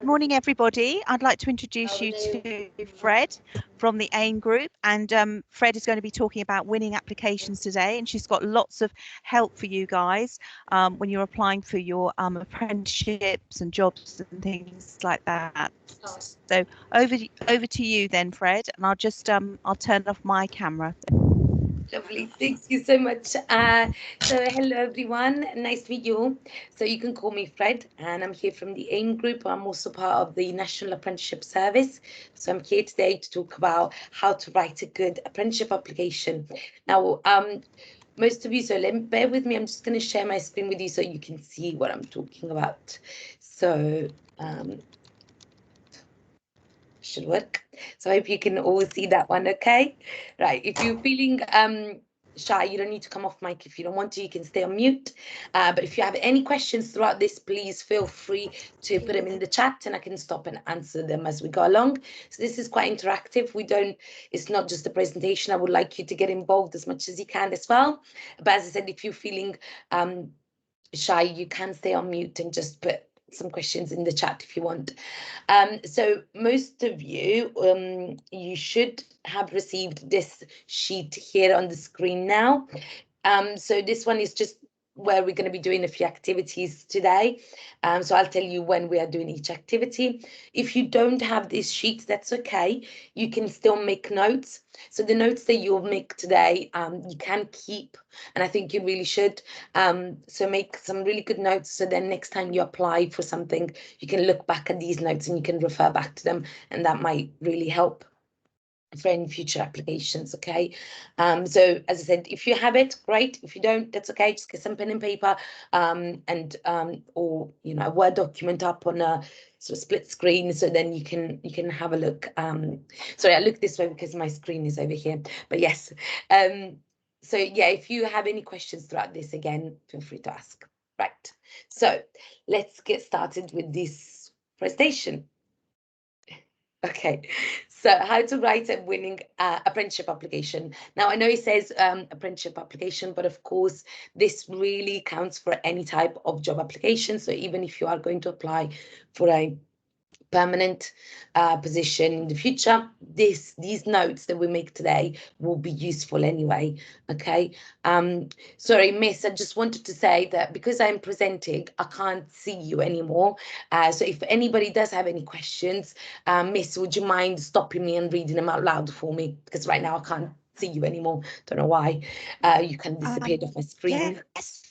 Morning, everybody. I'd like to introduce you to Fred from the AIM group, and Fred is going to be talking about winning applications today, and she's got lots of help for you guys when you're applying for your apprenticeships and jobs and things like that. So over to you then, Fred, and I'll turn off my camera. Lovely, thank you so much. So hello everyone, nice to meet you all. So you can call me Fred, and I'm here from the AIM group. I'm also part of the National Apprenticeship Service. So I'm here today to talk about how to write a good apprenticeship application. Now, most of you, so bear with me, I'm just going to share my screen with you so you can see what I'm talking about. So should work. So I hope you can all see that one, okay? Right, if you're feeling shy, you don't need to come off mic. If you don't want to, you can stay on mute. But if you have any questions throughout this, please feel free to put them in the chat and I can stop and answer them as we go along. So this is quite interactive. It's not just a presentation. I would like you to get involved as much as you can as well. But as I said, if you're feeling shy, you can stay on mute and just put some questions in the chat if you want. So most of you, you should have received this sheet here on the screen now. So this one is just where we're going to be doing a few activities today. So I'll tell you when we are doing each activity. If you don't have this sheet, that's okay. You can still make notes. So the notes that you'll make today, you can keep, and I think you really should. So make some really good notes, so then next time you apply for something, you can look back at these notes and you can refer back to them, and that might really help for any future applications. Okay, so as I said, if you have it, great. If you don't, that's okay. Just get some pen and paper, or a Word document up on a sort of split screen, so then you can have a look. Sorry, I look this way because my screen is over here, but yes. So yeah, if you have any questions throughout this, again, feel free to ask. Right, so let's get started with this presentation. Okay, so how to write a winning apprenticeship application. Now, I know it says apprenticeship application, but of course, this really counts for any type of job application. So even if you are going to apply for a permanent position in the future, these notes that we make today will be useful anyway. Okay, sorry, Miss, I just wanted to say that because I'm presenting, I can't see you anymore. So if anybody does have any questions, Miss, would you mind stopping me and reading them out loud for me? Because right now I can't see you anymore. Don't know why. You can disappear off my screen. Yes.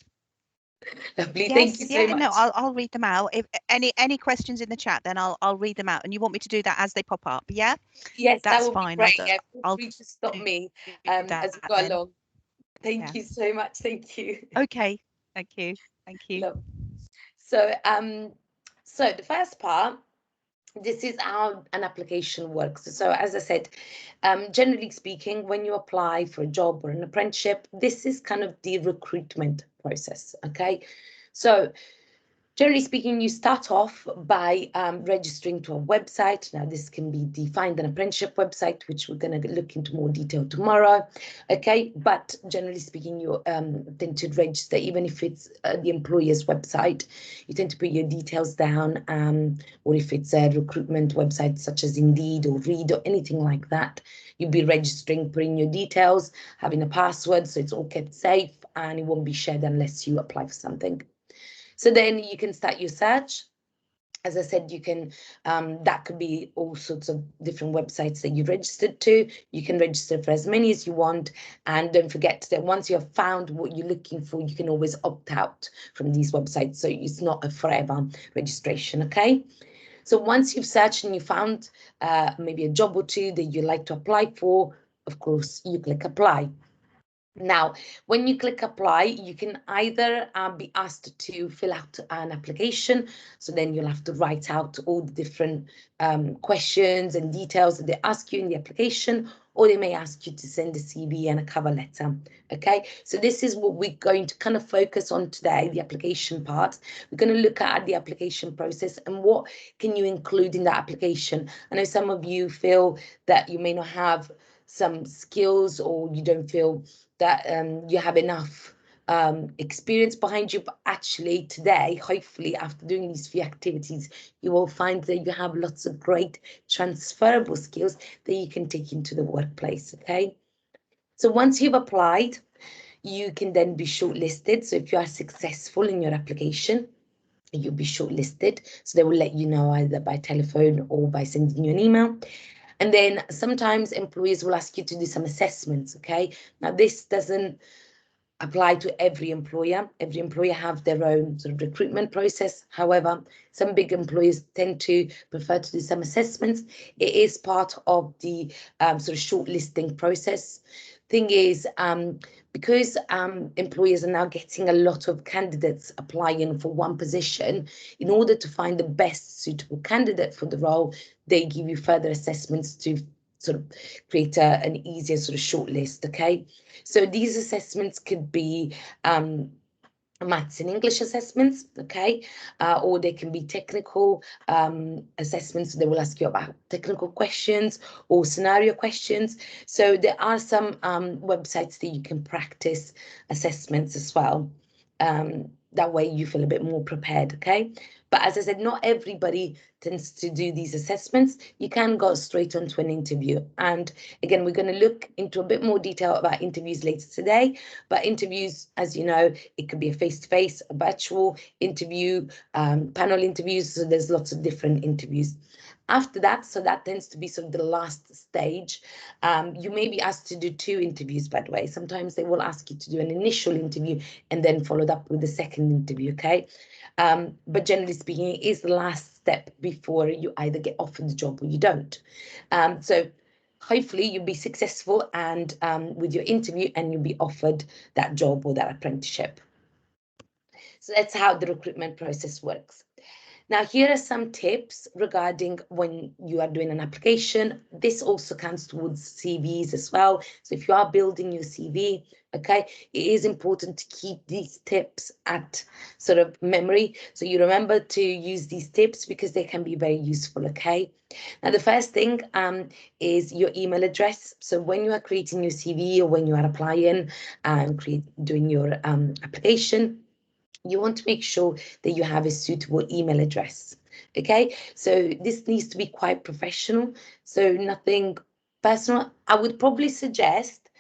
Lovely, Yes, thank you so much. No, I'll read them out. If any questions in the chat, then I'll read them out. And you want me to do that as they pop up? Yeah. Yes, That's that would fine. be great. Yeah, feel I'll free to stop me that as we go then. along. Thank you so much. Thank you. Okay. Thank you. Thank you. Love. So so the first part, this is how an application works. So as I said, generally speaking, when you apply for a job or an apprenticeship, this is kind of the recruitment process. Okay, so generally speaking, you start off by registering to a website. Now, this can be the Find an Apprenticeship website, which we're going to look into more detail tomorrow. Okay, but generally speaking, you tend to register, even if it's the employer's website, you tend to put your details down, or if it's a recruitment website such as Indeed or Reed or anything like that, you'll be registering, putting your details, having a password, so it's all kept safe and it won't be shared unless you apply for something. So then you can start your search. As I said, you can, that could be all sorts of different websites that you've registered to. You can register for as many as you want. And don't forget that once you have found what you're looking for, you can always opt out from these websites. So it's not a forever registration, okay? So once you've searched and you found maybe a job or two that you like to apply for, of course, you click apply. Now, when you click apply, you can either be asked to fill out an application. So then you'll have to write out all the different questions and details that they ask you in the application, or they may ask you to send a CV and a cover letter. Okay, so this is what we're going to kind of focus on today, the application part. We're going to look at the application process and what can you include in that application. I know some of you feel that you may not have some skills, or you don't feel that you have enough experience behind you, but actually today, hopefully after doing these few activities, you will find that you have lots of great transferable skills that you can take into the workplace. Okay, so once you've applied, you can then be shortlisted. So if you are successful in your application, you'll be shortlisted. So they will let you know either by telephone or by sending you an email. And then sometimes employers will ask you to do some assessments. Okay, now this doesn't apply to every employer. Every employer have their own sort of recruitment process. However, some big employers tend to prefer to do some assessments. It is part of the sort of shortlisting process. Thing is, because employers are now getting a lot of candidates applying for one position, in order to find the best suitable candidate for the role, they give you further assessments to sort of create an easier sort of shortlist. Okay, so these assessments could be maths and English assessments, okay, or they can be technical assessments. They will ask you about technical questions or scenario questions. So there are some websites that you can practice assessments as well. That way you feel a bit more prepared, okay? But as I said, not everybody tends to do these assessments. You can go straight onto an interview. And again, we're going to look into a bit more detail about interviews later today. But interviews, as you know, it could be a face-to-face, a virtual interview, panel interviews. So there's lots of different interviews. After that, so that tends to be sort of the last stage. You may be asked to do 2 interviews, by the way. Sometimes they will ask you to do an initial interview and then followed up with a second interview, okay? But generally speaking, it is the last step before you either get offered the job or you don't. So hopefully you'll be successful and with your interview and you'll be offered that job or that apprenticeship. So that's how the recruitment process works. Now, here are some tips regarding when you are doing an application. This also counts towards CVs as well. So if you are building your CV, okay, it is important to keep these tips at sort of memory. So you remember to use these tips because they can be very useful, okay? Now, the first thing is your email address. So when you are creating your CV or when you are applying and doing your application, you want to make sure that you have a suitable email address. Okay, so this needs to be quite professional, so nothing personal. I would probably suggest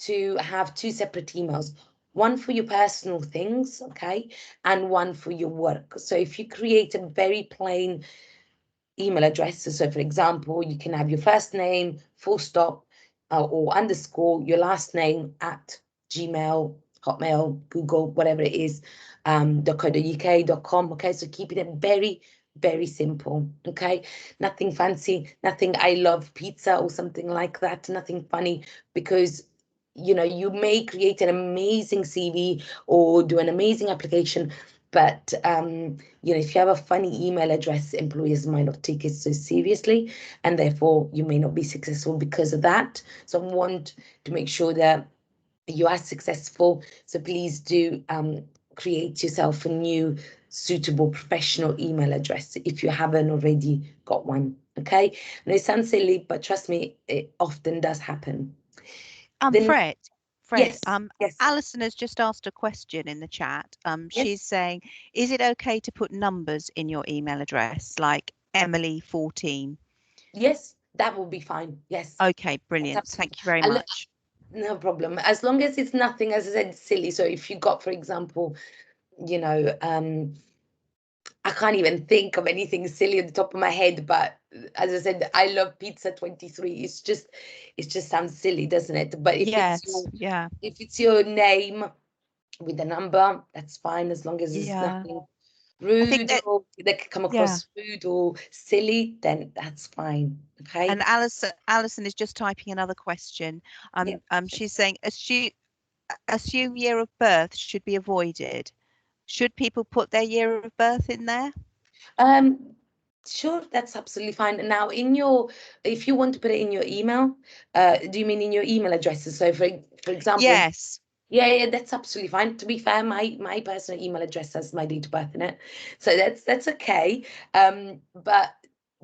to have 2 separate emails, one for your personal things, okay, and one for your work. So if you create a very plain email address, so for example, you can have your first name, full stop, or underscore, your last name at Gmail, Hotmail, Google, whatever it is, .co.uk.com. Okay, so keeping it very, very simple. Okay, nothing fancy, nothing I love pizza or something like that, nothing funny, because you know you may create an amazing CV or do an amazing application, but you know, if you have a funny email address, employers might not take it so seriously, and therefore you may not be successful because of that. So I want to make sure that you are successful. So please do create yourself a new suitable professional email address if you haven't already got one. Okay, and it sounds silly, but trust me, it often does happen. Fred, Yes, yes, Alison has just asked a question in the chat. She's saying, is it okay to put numbers in your email address, like Emily14? yes, that will be fine. Yes. Okay, brilliant. Thank you very much. No problem. As long as it's nothing, as I said, silly. So if you got, for example, you know, I can't even think of anything silly at the top of my head, but as I said, I love pizza 23. It just sounds silly, doesn't it? But if it's your name with a number, that's fine, as long as it's nothing rude or that could come across rude or silly, then that's fine. Okay. And Alison is just typing another question. She's saying, assume year of birth should be avoided. Should people put their year of birth in there? Sure, that's absolutely fine. Now, if you want to put it in your email, do you mean in your email addresses? So, for example, yes, yeah, that's absolutely fine. To be fair, my personal email address has my date of birth in it, so that's okay. But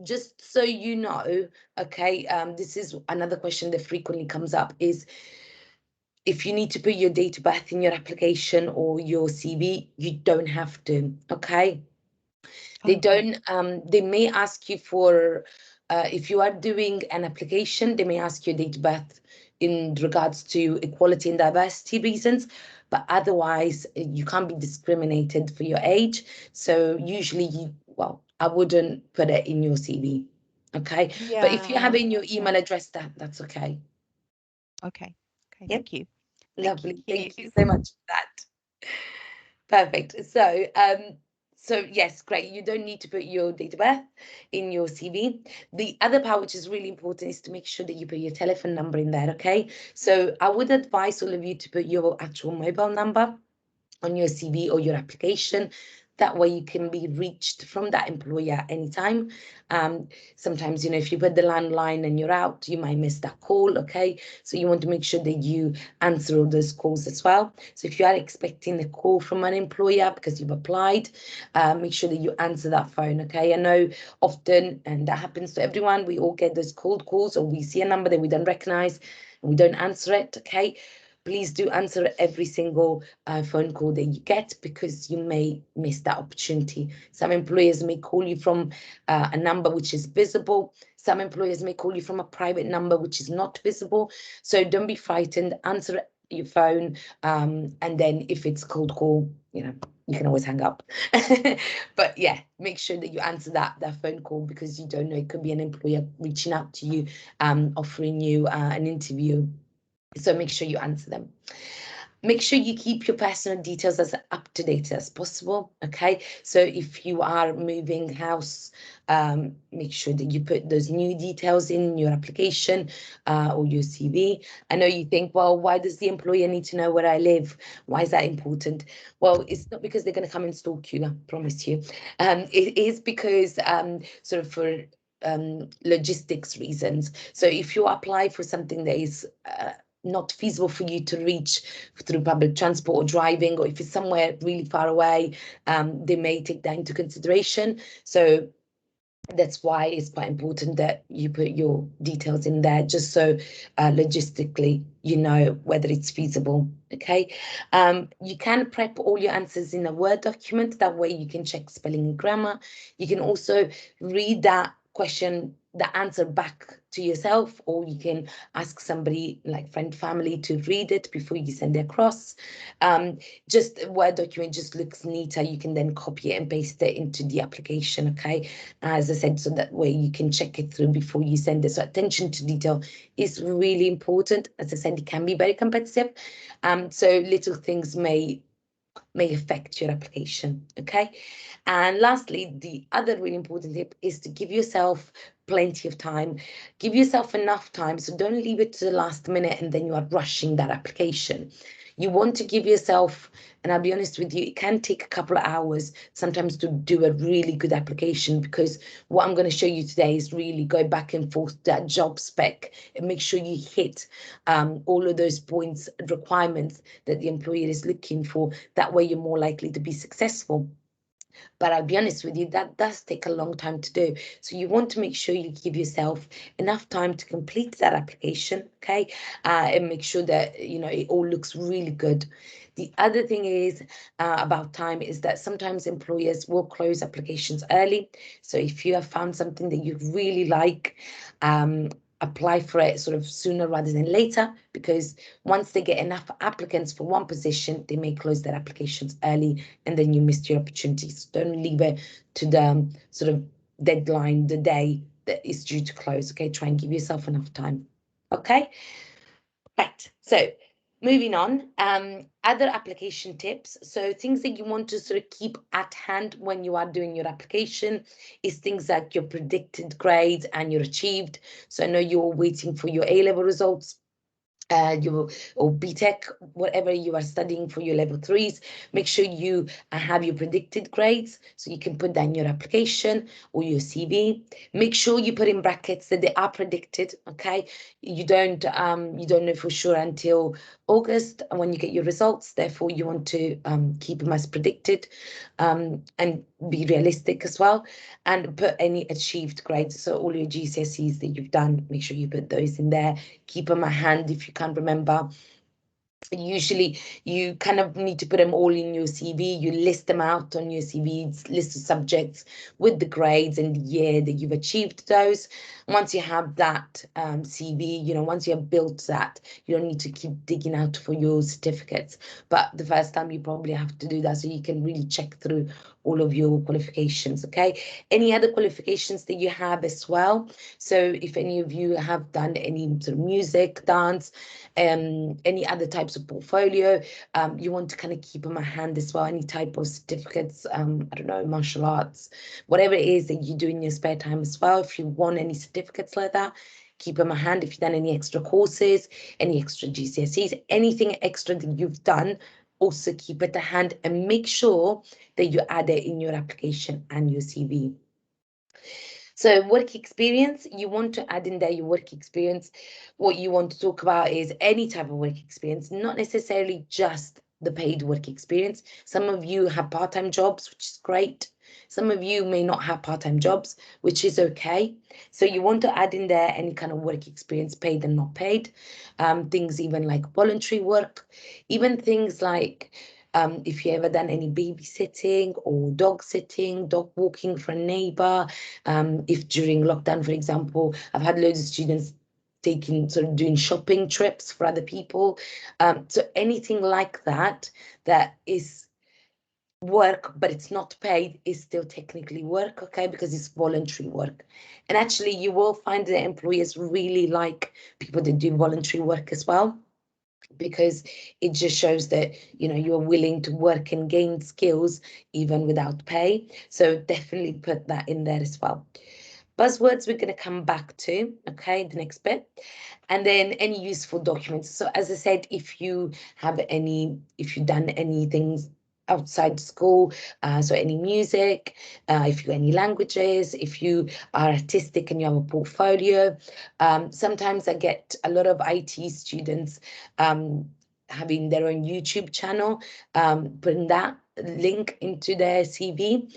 just so you know, okay, this is another question that frequently comes up: is if you need to put your date of birth in your application or your CV, you don't have to, okay? They don't, they may ask you for, if you are doing an application, they may ask you date of birth in regards to equality and diversity reasons, but otherwise you can't be discriminated for your age. So usually well, I wouldn't put it in your CV, okay? Yeah. But if you have it in your email address, that's okay. Okay. Okay. Yep. Thank you. Lovely. Thank you so much for that. Perfect. So yes, great. You don't need to put your date of birth in your CV. The other part, which is really important, is to make sure that you put your telephone number in there, okay? So I would advise all of you to put your actual mobile number on your CV or your application. That way you can be reached from that employer anytime. Sometimes, if you put the landline and you're out, you might miss that call, okay? So you want to make sure that you answer all those calls as well. So if you are expecting a call from an employer because you've applied, make sure that you answer that phone, okay? I know often, and that happens to everyone, we all get those cold calls, or we see a number that we don't recognize and we don't answer it, okay? Please do answer every single phone call that you get, because you may miss that opportunity. Some employers may call you from a number which is visible. Some employers may call you from a private number which is not visible. So don't be frightened. Answer your phone, and then if it's cold call, you can always hang up. But yeah, make sure that you answer that phone call, because you don't know, it could be an employer reaching out to you, offering you an interview. So make sure you answer them. Make sure you keep your personal details as up to date as possible, okay? So if you are moving house, make sure that you put those new details in your application or your CV. I know you think, well, why does the employer need to know where I live? Why is that important? Well, it's not because they're going to come and stalk you, I promise you. It is because sort of for logistics reasons. So if you apply for something that is not feasible for you to reach through public transport or driving, or if it's somewhere really far away, they may take that into consideration. So that's why it's quite important that you put your details in there, just so logistically you know whether it's feasible, okay? You can prep all your answers in a Word document. That way you can check spelling and grammar. You can also read that question, the answer back to yourself, or you can ask somebody like friend, family to read it before you send it across. Just a Word document just looks neater. You can then copy it and paste it into the application, okay? As I said, so that way you can check it through before you send it. So attention to detail is really important. As I said, it can be very competitive. So little things may affect your application, okay? And lastly, the other really important tip is to give yourself plenty of time. Give yourself enough time, so don't leave it to the last minute and then you are rushing that application. You want to give yourself, and I'll be honest with you, it can take a couple of hours sometimes to do a really good application, because what I'm going to show you today is really go back and forth that job spec and make sure you hit all of those points, requirements that the employer is looking for. That way you're more likely to be successful. But I'll be honest with you, that does take a long time to do. So you want to make sure you give yourself enough time to complete that application, okay? And make sure that, it all looks really good. The other thing is about time is that sometimes employers will close applications early. So if you have found something that you really like, apply for it sort of sooner rather than later, because once they get enough applicants for one position, they may close their applications early, and then you missed your opportunities. Don't leave it to the sort of deadline, the day that is due to close, okay? Try and give yourself enough time, okay? Right, so moving on, other application tips. So things that you want to sort of keep at hand when you are doing your application is things like your predicted grades and your achieved. So I know you're waiting for your A-level results. Or BTEC, whatever you are studying for your level 3s, make sure you have your predicted grades, so you can put that in your application or your CV. Make sure you put in brackets that they are predicted, okay? You don't know for sure until August when you get your results. Therefore, you want to keep them as predicted, and be realistic as well, and put any achieved grades. So all your GCSEs that you've done, make sure you put those in there. Keep them at hand if you can't remember. Usually you kind of need to put them all in your CV. You list them out on your CV, list of subjects with the grades and the year that you've achieved those. Once you have that CV, you know, once you have built that, you don't need to keep digging out for your certificates. But the first time you probably have to do that so you can really check through all of your qualifications. Okay, any other qualifications that you have as well? So if any of you have done any sort of music, dance, any other types of portfolio, you want to kind of keep them at hand as well, any type of certificates, I don't know, martial arts, whatever it is that you do in your spare time as well. If you want any certificates like that, keep them at hand. If you've done any extra courses, any extra GCSEs, anything extra that you've done, also keep it to hand and make sure that you add it in your application and your CV. So work experience, you want to add in there your work experience. What you want to talk about is any type of work experience, not necessarily just the paid work experience. Some of you have part-time jobs, which is great. Some of you may not have part-time jobs, which is okay. So you want to add in there any kind of work experience, paid and not paid. Things even like voluntary work, even things like if you ever done any babysitting or dog sitting, dog walking for a neighbor. If during lockdown, for example, I've had loads of students taking sort of doing shopping trips for other people. So anything like that that is work but it's not paid is still technically work, okay, because it's voluntary work. And actually you will find that employers really like people that do voluntary work as well, because it just shows that, you know, you're willing to work and gain skills even without pay. So definitely put that in there as well. Buzzwords we're going to come back to, okay, the next bit. And then any useful documents. So as I said, if you've done anything outside school, so any music, if you any languages, if you are artistic and you have a portfolio. Sometimes I get a lot of IT students having their own YouTube channel, putting that link into their CV,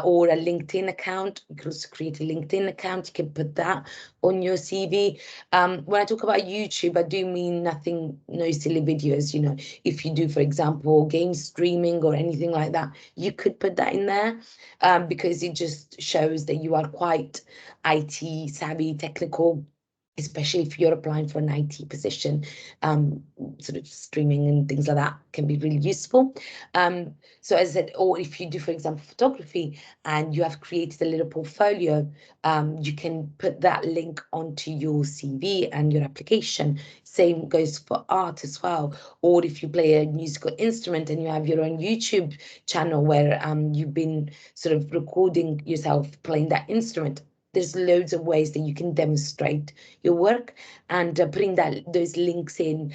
or a LinkedIn account. You can also create a LinkedIn account. You can put that on your CV. When I talk about YouTube, I do mean no silly videos. You know, if you do, for example, game streaming or anything like that, you could put that in there, because it just shows that you are quite IT savvy, technical, especially if you're applying for an IT position. Sort of streaming and things like that can be really useful. So as I said, or if you do, for example, photography and you have created a little portfolio, you can put that link onto your CV and your application. Same goes for art as well. Or if you play a musical instrument and you have your own YouTube channel where you've been sort of recording yourself playing that instrument, there's loads of ways that you can demonstrate your work, and putting those links in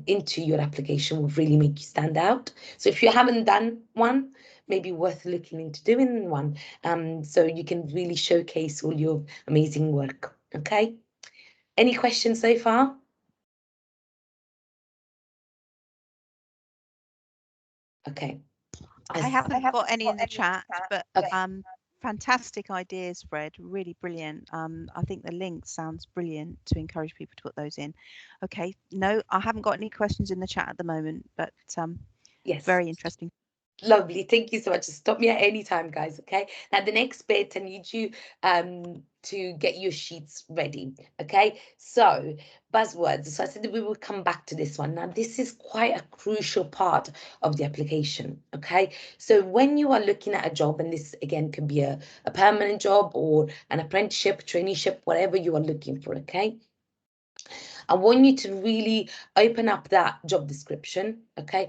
into your application will really make you stand out. So if you haven't done one, maybe worth looking into doing one, so you can really showcase all your amazing work. Okay, any questions so far? Okay. I haven't got any in the chat, but Okay. fantastic ideas, Fred. Really brilliant. I think the link sounds brilliant to encourage people to put those in. Okay, no, I haven't got any questions in the chat at the moment, but Yes. very interesting. Lovely. Thank you so much. Stop me at any time, guys. Okay. Now, the next bit, I need you to get your sheets ready. Okay. So, buzzwords. So I said that we will come back to this one. Now, this is quite a crucial part of the application. Okay. So when you are looking at a job, and this again could be a permanent job or an apprenticeship, traineeship, whatever you are looking for. Okay. I want you to really open up that job description, okay?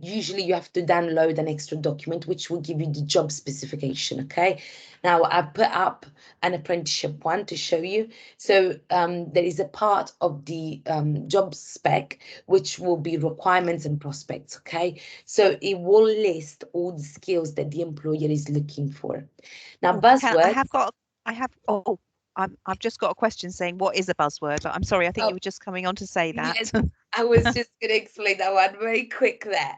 Usually you have to download an extra document which will give you the job specification, okay? Now I put up an apprenticeship one to show you. So there is a part of the job spec which will be requirements and prospects, okay? So it will list all the skills that the employer is looking for. Now, buzzwords. I've just got a question saying, what is a buzzword? But I'm sorry, I think you were just coming on to say that. Yes, I was just going to explain that one very quick there.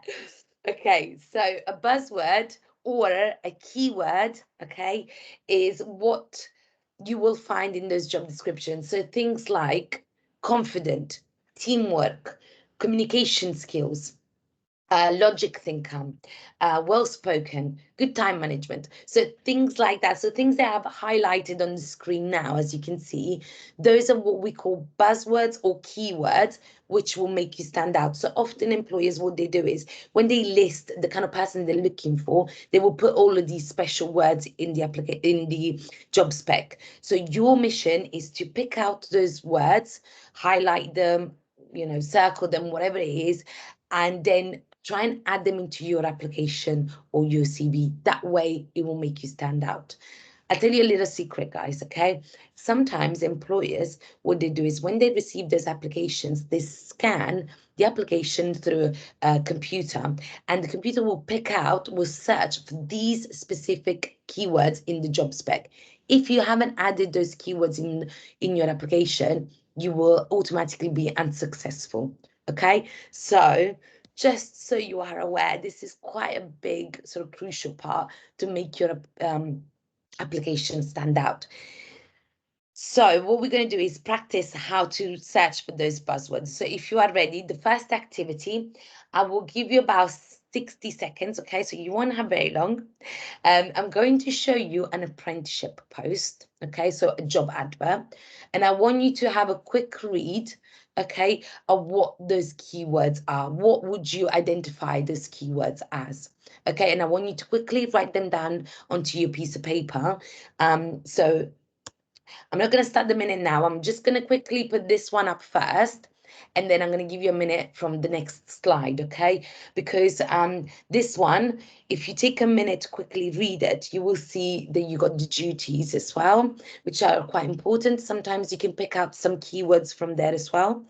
Okay, so a buzzword or a keyword, okay, is what you will find in those job descriptions. So things like confident, teamwork, communication skills, logic thinker, well-spoken, good time management. So things like that. So things that I've highlighted on the screen now, as you can see, those are what we call buzzwords or keywords, which will make you stand out. So often employers, what they do is when they list the kind of person they're looking for, they will put all of these special words in the job spec. So your mission is to pick out those words, highlight them, you know, circle them, whatever it is, and then try and add them into your application or your CV. That way it will make you stand out. I'll tell you a little secret, guys, okay? Sometimes employers, what they do is when they receive those applications, they scan the application through a computer, and the computer will will search for these specific keywords in the job spec. If you haven't added those keywords in your application, you will automatically be unsuccessful, okay? So just so you are aware, this is quite a big sort of crucial part to make your application stand out. So what we're going to do is practice how to search for those buzzwords. So if you are ready, the first activity, I will give you about 60 seconds, okay? So you won't have very long. I'm going to show you an apprenticeship post, okay? So a job advert. And I want you to have a quick read, okay, of what those keywords are. What would you identify those keywords as? Okay, and I want you to quickly write them down onto your piece of paper. So I'm not going to start the minute now. I'm just going to quickly put this one up first, and then I'm going to give you a minute from the next slide, okay? Because this one, if you take a minute to quickly read it, you will see that you got the duties as well, which are quite important. Sometimes you can pick out some keywords from there as well.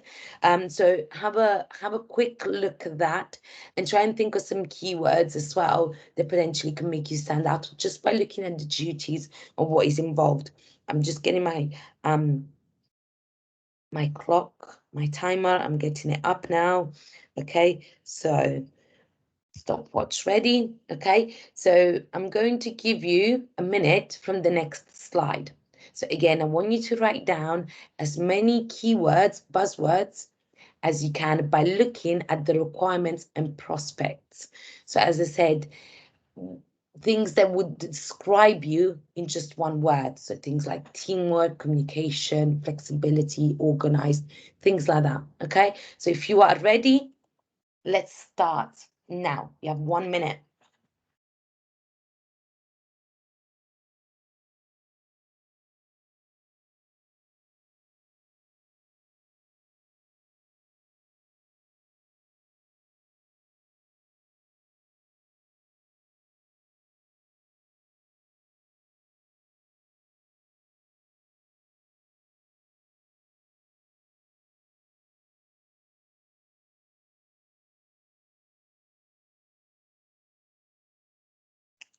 So have a quick look at that and try and think of some keywords as well that potentially can make you stand out just by looking at the duties of what is involved. I'm just getting my my clock, my timer. I'm getting it up now. Okay, so stopwatch ready. Okay, so I'm going to give you a minute from the next slide. So again, I want you to write down as many keywords, buzzwords, as you can by looking at the requirements and prospects. So as I said, things that would describe you in just one word. So things like teamwork, communication, flexibility, organized, things like that. Okay, so if you are ready, let's start now. You have 1 minute.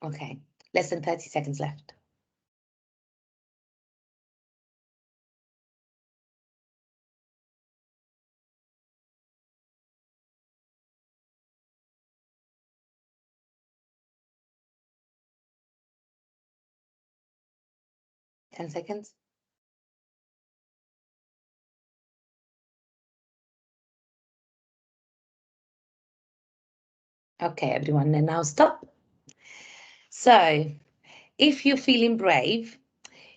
Okay, less than 30 seconds left. Ten seconds. Okay, everyone, and now stop. So if you're feeling brave,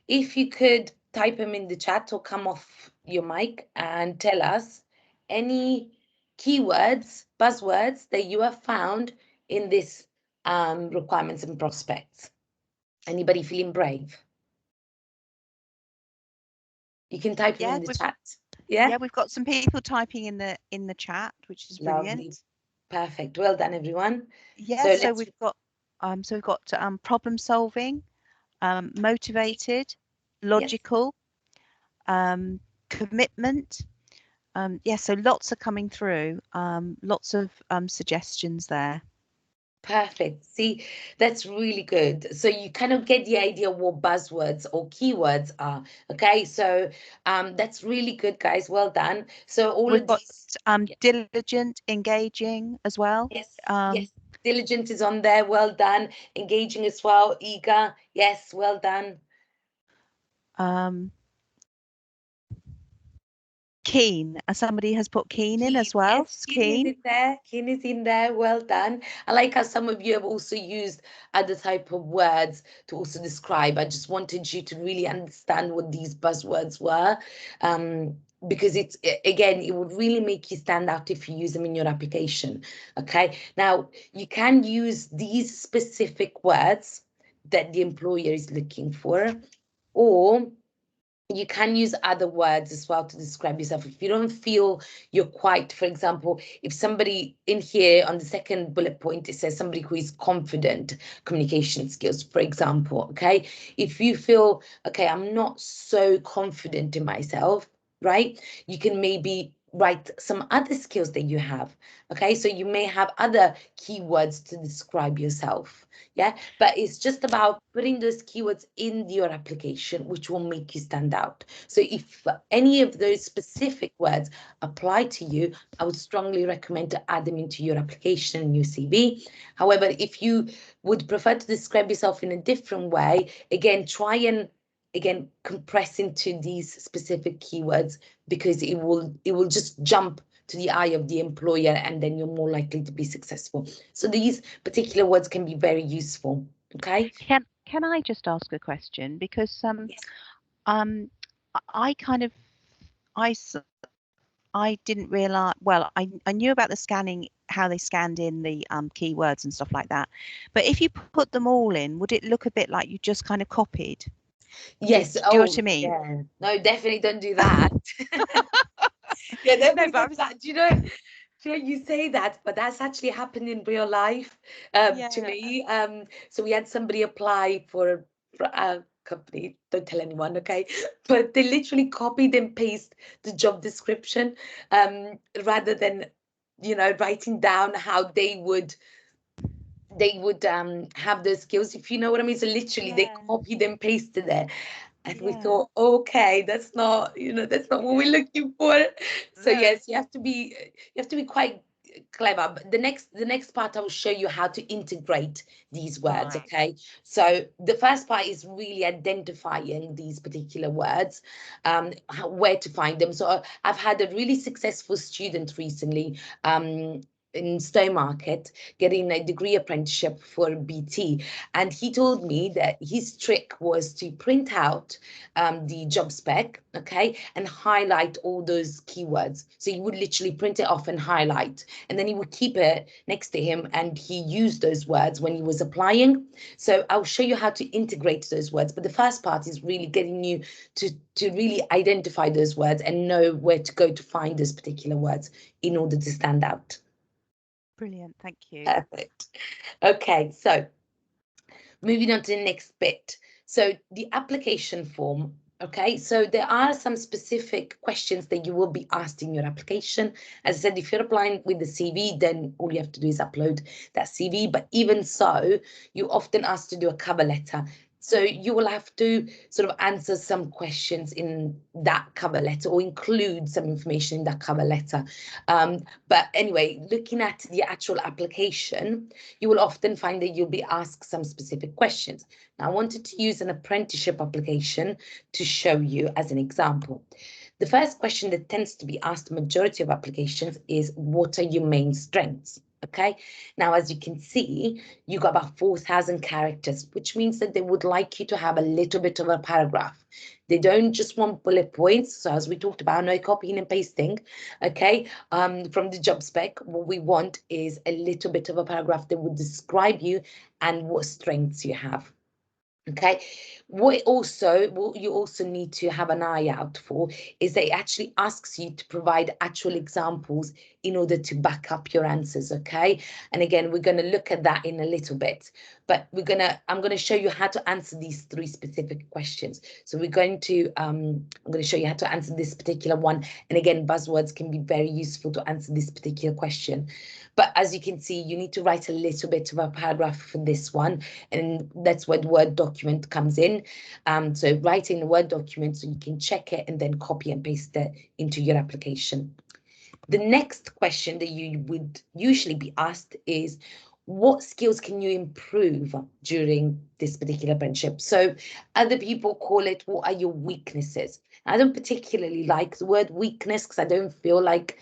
if you could type them in the chat or come off your mic and tell us any keywords, buzzwords that you have found in this requirements and prospects. Anybody feeling brave? You can type them in the chat. Yeah, we've got some people typing in the chat, which is brilliant. Lovely. Perfect. Well done, everyone. Yeah, so we've got problem solving, motivated, logical, commitment. Yeah, so lots are coming through. Lots of suggestions there. Perfect. See, that's really good. So you kind of get the idea what buzzwords or keywords are. Okay, so that's really good, guys. Well done. So all We've of got these diligent, engaging as well. Yes, yes. Diligent is on there. Well done. Engaging as well. Eager. Yes, well done. Keen. Somebody has put keen in as well. Yes, keen is in there. Keen is in there. Well done. I like how some of you have also used other type of words to also describe. I just wanted you to really understand what these buzzwords were, because it's, again, it would really make you stand out if you use them in your application. Okay. Now you can use these specific words that the employer is looking for, or you can use other words as well to describe yourself. If you don't feel you're quite, for example, if somebody in here on the second bullet point, it says somebody who is confident, communication skills, for example, okay? If you feel, okay, I'm not so confident in myself, right? You can maybe write some other skills that you have, okay? So you may have other keywords to describe yourself. Yeah, but it's just about putting those keywords in your application, which will make you stand out. So if any of those specific words apply to you, I would strongly recommend to add them into your application and your CV. However, if you would prefer to describe yourself in a different way, again, try and compress into these specific keywords, because it will just jump to the eye of the employer, and then you're more likely to be successful. So these particular words can be very useful. Okay. Can I just ask a question? Because Yes. I kind of I didn't realize. Well, I knew about the scanning, how they scanned in the keywords and stuff like that. But if you put them all in, would it look a bit like you just kind of copied? Yes. Do you know what I mean? Yeah. No, definitely don't do that. Yeah, definitely but I don't do was, that. Do you know? You say that, but that's actually happened in real life to yeah. me. So we had somebody apply for a company, don't tell anyone, okay? But they literally copied and paste the job description, rather than, writing down how they would have those skills, if you know what I mean. So literally they Yeah. copied and pasted it. And we Yeah. thought, okay, that's not what we're looking for. So No. yes, you have to be quite clever. But the next part, I will show you how to integrate these words. Right. Okay. So the first part is really identifying these particular words, where to find them. So I've had a really successful student recently, in Stowmarket, getting a degree apprenticeship for BT. And he told me that his trick was to print out the job spec, okay, and highlight all those keywords. So he would literally print it off and highlight, and then he would keep it next to him, and he used those words when he was applying. So I'll show you how to integrate those words. But the first part is really getting you to really identify those words and know where to go to find those particular words in order to stand out. Brilliant. Thank you. Perfect. Okay, so moving on to the next bit. So the application form. Okay, so there are some specific questions that you will be asked in your application. As I said, if you're applying with the CV, then all you have to do is upload that CV. But even so, you're often asked to do a cover letter. So you will have to sort of answer some questions in that cover letter, or include some information in that cover letter. But anyway, looking at the actual application, you will often find that you'll be asked some specific questions. Now, I wanted to use an apprenticeship application to show you as an example. The first question that tends to be asked majority of applications is, what are your main strengths? Okay, now as you can see, you got about 4,000 characters, which means that they would like you to have a little bit of a paragraph. They don't just want bullet points. So as we talked about, no copying and pasting. Okay, from the job spec, what we want is a little bit of a paragraph that would describe you and what strengths you have. Okay, what you also need to have an eye out for is that it actually asks you to provide actual examples in order to back up your answers. Okay, and again, we're going to look at that in a little bit, but I'm going to show you how to answer these 3 specific questions. So I'm going to show you how to answer this particular one, and again, buzzwords can be very useful to answer this particular question. But as you can see, you need to write a little bit of a paragraph for this one, and that's where the Word document comes in. So write in a Word document so you can check it and then copy and paste it into your application. The next question that you would usually be asked is, what skills can you improve during this particular apprenticeship? So other people call it, what are your weaknesses? I don't particularly like the word weakness because I don't feel like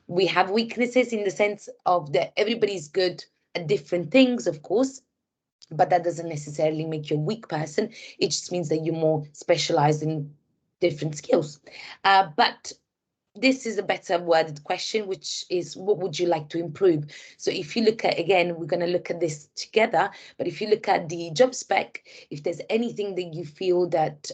we have weaknesses, in the sense of that everybody's good at different things, of course, but that doesn't necessarily make you a weak person. It just means that you're more specialized in different skills. But this is a better worded question, which is, what would you like to improve? So if you look at, again, we're going to look at this together, but if you look at the job spec, if there's anything that you feel that,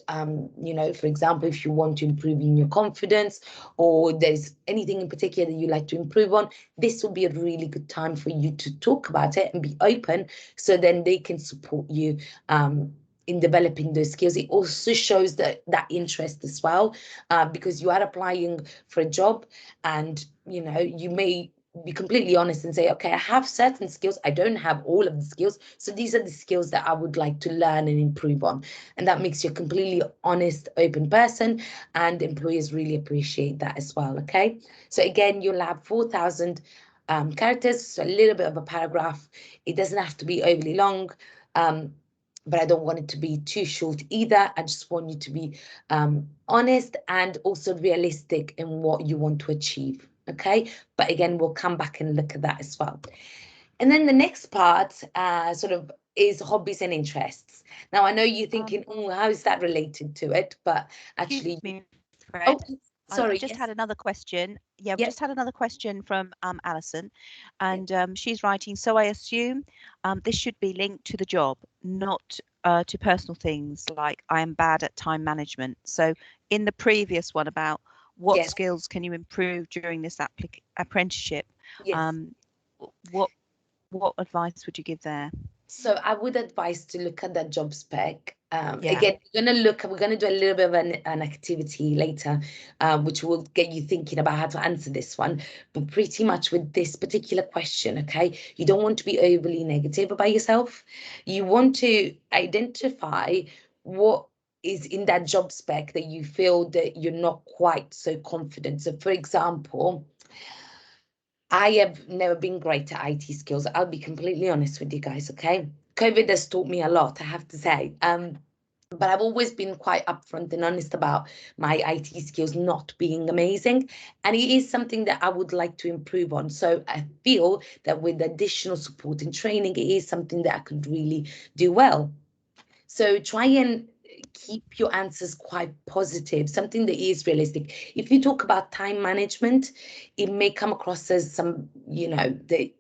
you know, for example, if you want to improve in your confidence, or there's anything in particular that you like to improve on, this will be a really good time for you to talk about it and be open, so then they can support you in developing those skills. It also shows that interest as well, because you are applying for a job, and you know, you may be completely honest and say, okay, I have certain skills, I don't have all of the skills, so these are the skills that I would like to learn and improve on. And that makes you a completely honest, open person, and employers really appreciate that as well. Okay, so again, you'll have 4,000 characters, so a little bit of a paragraph. It doesn't have to be overly long, but I don't want it to be too short either. I just want you to be honest and also realistic in what you want to achieve. Okay, but again, we'll come back and look at that as well. And then the next part sort of is hobbies and interests. Now, I know you're thinking, oh, how is that related to it? But actually, Excuse me, Fred. oh, I've sorry, just yes, had another question. Yeah, we've yep, just had another question from Alison, yep, and she's writing, so I assume this should be linked to the job, not to personal things like I am bad at time management. So in the previous one about what yes, skills can you improve during this apprenticeship, yes. um, what advice would you give there? So I would advise to look at that job spec. Yeah. Again, we're gonna do a little bit of an activity later, which will get you thinking about how to answer this one. But pretty much with this particular question, okay, you don't want to be overly negative about yourself. You want to identify what is in that job spec that you feel that you're not quite so confident. So for example, I have never been great at IT skills. I'll be completely honest with you guys, okay? COVID has taught me a lot, I have to say. But I've always been quite upfront and honest about my IT skills not being amazing. And it is something that I would like to improve on. So I feel that with additional support and training, it is something that I could really do well. So try and keep your answers quite positive, something that is realistic. If you talk about time management, it may come across as some, you know, that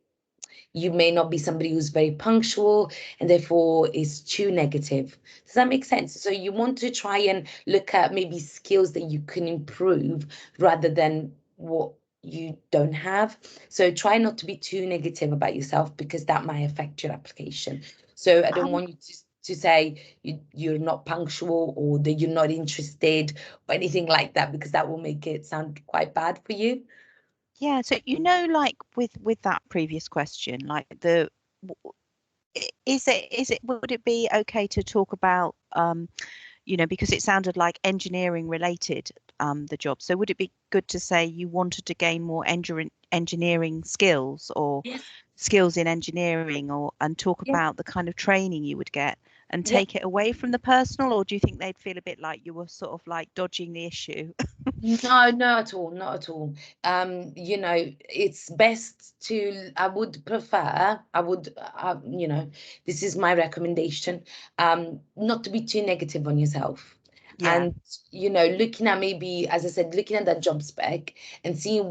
you may not be somebody who's very punctual and therefore is too negative. Does that make sense? So you want to try and look at maybe skills that you can improve rather than what you don't have. So try not to be too negative about yourself, because that might affect your application. So I don't want you to say you're not punctual or that you're not interested or anything like that, because that will make it sound quite bad for you. Yeah, so like with that previous question, like is it would it be okay to talk about because it sounded like engineering related, the job. So would it be good to say you wanted to gain more engineering skills, or Yes. skills in engineering, or and talk Yeah. about the kind of training you would get, and Yeah. take it away from the personal? Or do you think they'd feel a bit like you were sort of like dodging the issue? No, not at all, not at all. You know, it's best to, I would prefer, this is my recommendation, not to be too negative on yourself. Yeah. And, you know, looking at maybe, as I said, looking at that job spec and seeing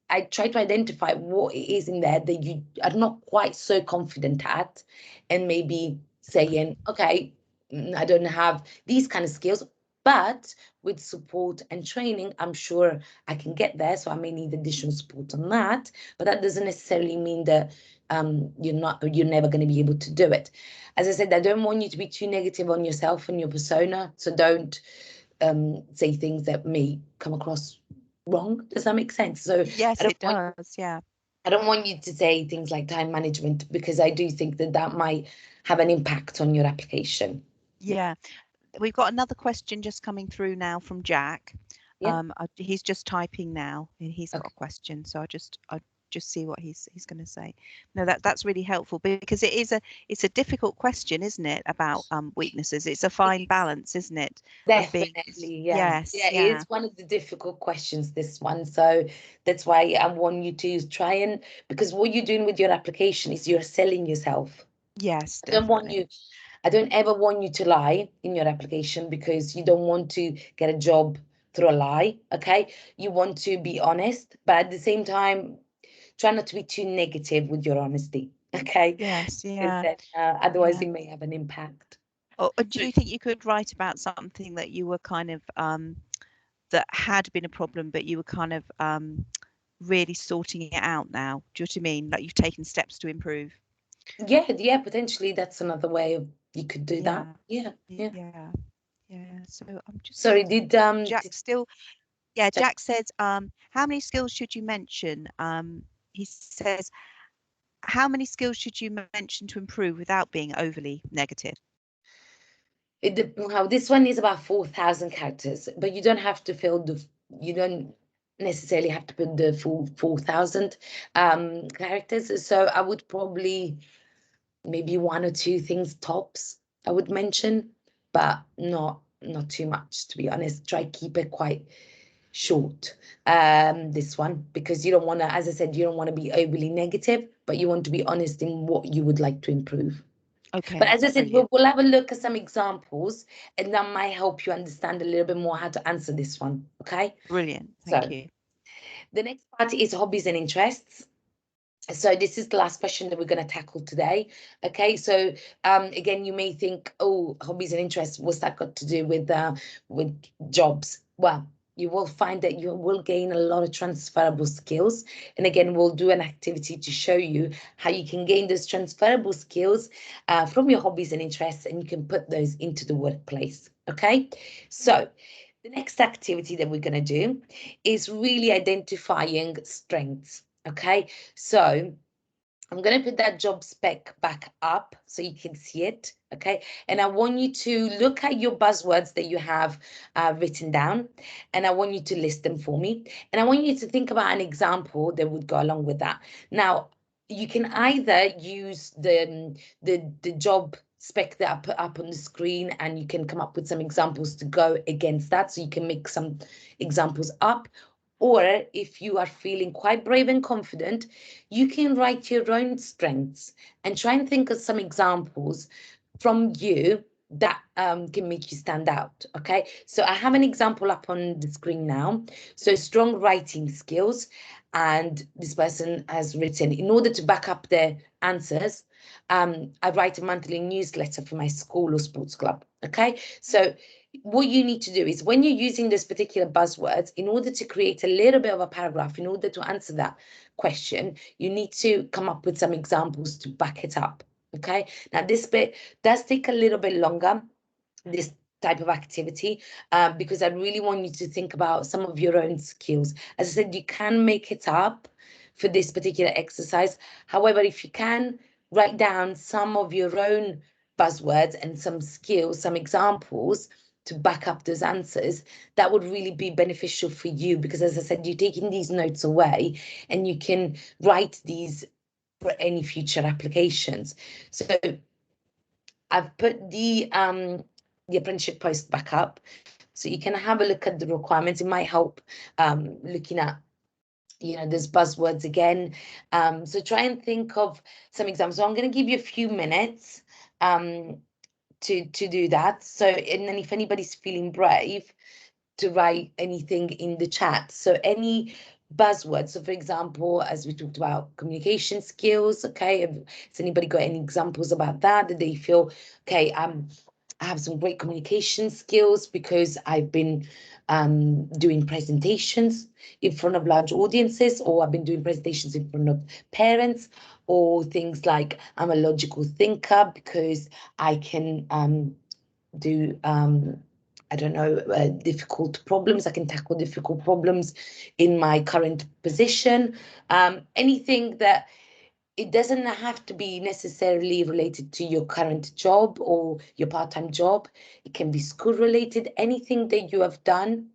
I try to identify what it is in there that you are not quite so confident at, and maybe saying, okay, I don't have these kind of skills, but with support and training, I'm sure I can get there. So I may need additional support on that, but that doesn't necessarily mean that you're never going to be able to do it. As I said, I don't want you to be too negative on yourself and your persona. So don't say things that may come across wrong. Does that make sense? So Yes, it does. Yeah. I don't want you to say things like time management, because I do think that that might have an impact on your application. Yeah. We've got another question just coming through now from Jack. Yeah. He's just typing now, and he's got Okay. a question. So I just just see what he's going to say. No, that's really helpful, because it's a difficult question, isn't it, about weaknesses? It's a fine balance, isn't it? Definitely, yeah. Yes, Yeah, yeah. it is one of the difficult questions, this one. So that's why I want you to try and, because what you're doing with your application is you're selling yourself. Yes, I don't want definitely. you, I don't ever want you to lie in your application, because you don't want to get a job through a lie, okay? You want to be honest, but at the same time, try not to be too negative with your honesty, okay? Yes, Because yeah, then, otherwise yeah. it may have an impact. Or do you think you could write about something that you were kind of that had been a problem, but you were kind of really sorting it out now? Do you know what I mean? Like you've taken steps to improve. Yeah, potentially that's another way of, you could do that. Yeah, Yeah. yeah. So I'm just Sorry, did Jack still. Yeah, Jack, Jack says, how many skills should you mention? He says, how many skills should you mention to improve without being overly negative? well, this one is about 4,000 characters, but you don't have to fill you don't necessarily have to put the full 4,000 characters. So I would probably, maybe one or two things tops I would mention, but not too much, to be honest. Try keep it quite short, this one, because you don't want to, as I said, you don't want to be overly negative, but you want to be honest in what you would like to improve. Okay, but as I said, brilliant. we'll have a look at some examples, and that might help you understand a little bit more how to answer this one, okay? Brilliant, thank So you. the next part is hobbies and interests. So this is the last question that we're going to tackle today. Okay, so again, you may think, oh, hobbies and interests, what's that got to do with jobs? Well, you will find that you will gain a lot of transferable skills. And again, we'll do an activity to show you how you can gain those transferable skills from your hobbies and interests, and you can put those into the workplace. Okay, so the next activity that we're going to do is really identifying strengths. Okay, so I'm going to put that job spec back up so you can see it. Okay, and I want you to look at your buzzwords that you have written down, and I want you to list them for me. And I want you to think about an example that would go along with that. Now, you can either use the job spec that I put up on the screen, and you can come up with some examples to go against that, so you can make some examples up. Or if you are feeling quite brave and confident, you can write your own strengths and try and think of some examples from you that can make you stand out. Okay, so I have an example up on the screen now. So strong writing skills, and this person has written, in order to back up their answers, I write a monthly newsletter for my school or sports club. Okay, so what you need to do is, when you're using this particular buzzwords, in order to create a little bit of a paragraph, in order to answer that question, you need to come up with some examples to back it up. Okay, now this bit does take a little bit longer, this type of activity, because I really want you to think about some of your own skills. As I said, you can make it up for this particular exercise. However, if you can write down some of your own buzzwords and some skills, some examples to back up those answers, that would really be beneficial for you, because as I said, you're taking these notes away and you can write these for any future applications. So I've put the apprenticeship post back up, so you can have a look at the requirements. It might help looking at, you know, there's buzzwords again. So try and think of some examples. So I'm going to give you a few minutes to do that. So, and then if anybody's feeling brave, to write anything in the chat. So any buzzwords. So for example, as we talked about communication skills, okay, has anybody got any examples about that they feel, okay, I have some great communication skills because I've been doing presentations in front of large audiences, or I've been doing presentations in front of parents, or things like I'm a logical thinker because I can do I don't know, difficult problems. I can tackle difficult problems in my current position. Anything that, it doesn't have to be necessarily related to your current job or your part-time job. It can be school related. Anything that you have done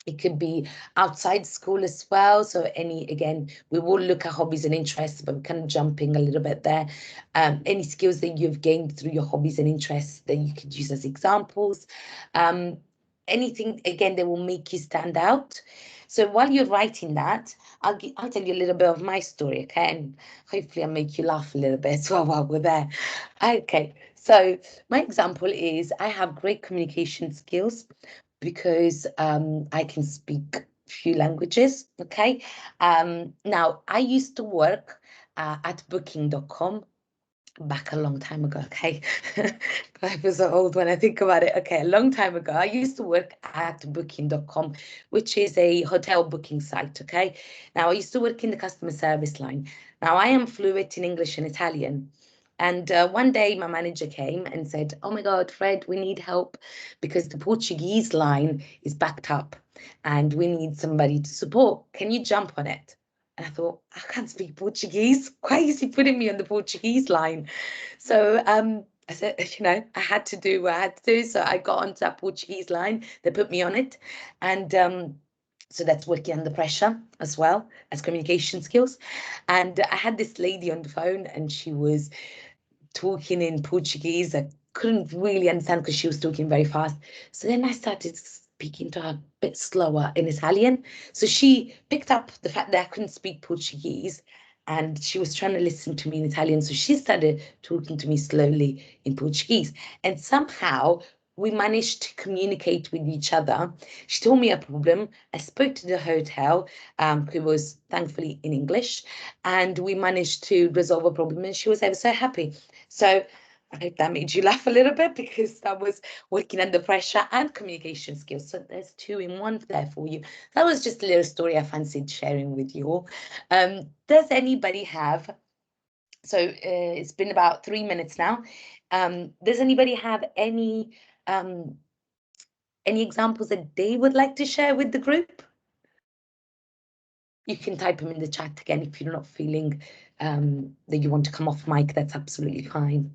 It could be outside school as well. So again, we will look at hobbies and interests, but we're kind of jumping a little bit there. Any skills that you've gained through your hobbies and interests that you could use as examples. Anything, again, that will make you stand out. So while you're writing that, I'll tell you a little bit of my story, okay? And hopefully I'll make you laugh a little bit as well while we're there. Okay, so my example is I have great communication skills because I can speak few languages, okay? Now, I used to work at booking.com back a long time ago, okay? I was so old when I think about it. Okay, a long time ago, I used to work at booking.com, which is a hotel booking site, okay? Now, I used to work in the customer service line. Now, I am fluent in English and Italian. And one day my manager came and said, oh my God, Fred, we need help because the Portuguese line is backed up and we need somebody to support. Can you jump on it? And I thought, I can't speak Portuguese. Why is he putting me on the Portuguese line? So I said, I had to do what I had to do. So I got onto that Portuguese line. They put me on it. And so that's working under pressure as well as communication skills. And I had this lady on the phone and she was talking in Portuguese. I couldn't really understand because she was talking very fast. So then I started speaking to her a bit slower in Italian. So she picked up the fact that I couldn't speak Portuguese and she was trying to listen to me in Italian. So she started talking to me slowly in Portuguese. And somehow we managed to communicate with each other. She told me a problem. I spoke to the hotel, who was thankfully in English, and we managed to resolve a problem. And she was ever so happy. So I hope that made you laugh a little bit because that was working under pressure and communication skills. So there's two in one there for you. That was just a little story I fancied sharing with you all. Does anybody have, so it's been about 3 minutes now. Does anybody have any examples that they would like to share with the group? You can type them in the chat again if you're not feeling that you want to come off mic, that's absolutely fine.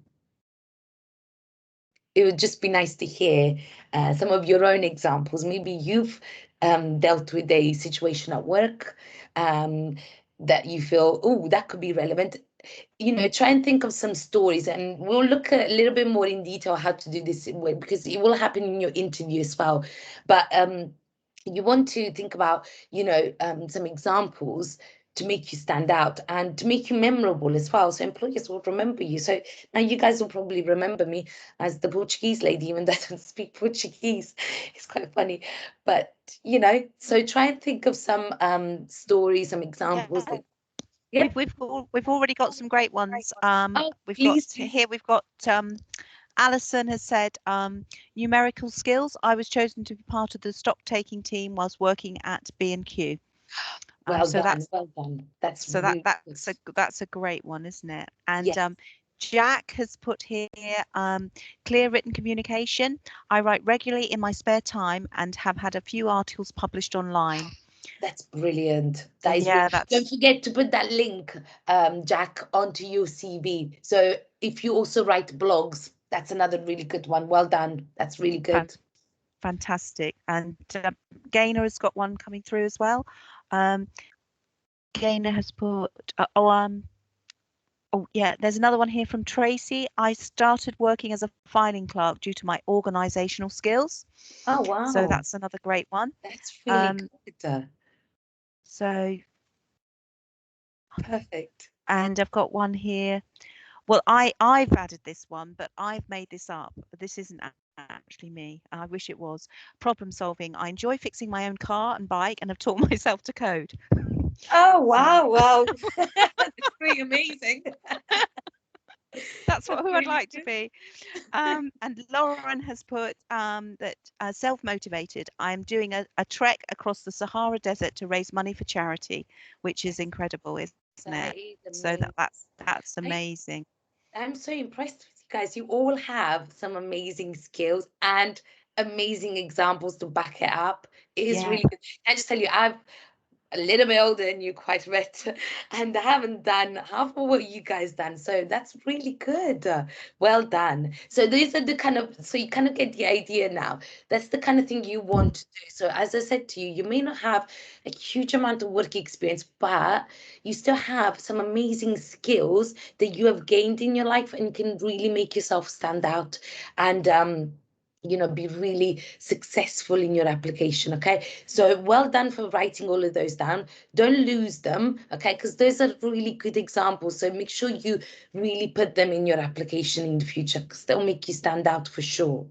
It would just be nice to hear some of your own examples. Maybe you've dealt with a situation at work that you feel, oh, that could be relevant. Try and think of some stories, and we'll look a little bit more in detail how to do this because it will happen in your interview as well. But you want to think about, some examples to make you stand out and to make you memorable as well. So employers will remember you. So now you guys will probably remember me as the Portuguese lady, even though I don't speak Portuguese. It's quite funny. But, so try and think of some stories, some examples. Yeah. Yep. We've already got some great ones. Please. We've got Alison has said numerical skills. I was chosen to be part of the stock taking team whilst working at B&Q. Well done. That's really that's a great one, isn't it? And yes. Jack has put here clear written communication. I write regularly in my spare time and have had a few articles published online. That's brilliant. Don't forget to put that link, Jack, onto your CV. So if you also write blogs, that's another really good one. Well done. That's really good. Fantastic. And Gaynor has got one coming through as well. Gaynor has put there's another one here from Tracy. I started working as a filing clerk due to my organizational skills. Oh wow. So that's another great one. That's really good. So perfect. And I've got one here. Well, I've added this one, but I've made this up. This isn't actually me. I wish it was. Problem solving. I enjoy fixing my own car and bike and have taught myself to code. Oh, wow. Wow. That's pretty amazing. That's who I'd like to be. And Lauren has put that self-motivated. I'm doing a trek across the Sahara Desert to raise money for charity, which is incredible, isn't it? So that's amazing. I'm so impressed with you guys. You all have some amazing skills and amazing examples to back it up. It is really good. I just tell you, a little bit older than you, quite right, and I haven't done half of what you guys done. So that's really good. Well done. So these are the kind of, so you kind of get the idea now. That's the kind of thing you want to do. So as I said to you, you may not have a huge amount of work experience, but you still have some amazing skills that you have gained in your life and can really make yourself stand out and you know, be really successful in your application. Okay, so well done for writing all of those down. Don't lose them, okay, because those are really good examples. So make sure you really put them in your application in the future, because they'll make you stand out for sure.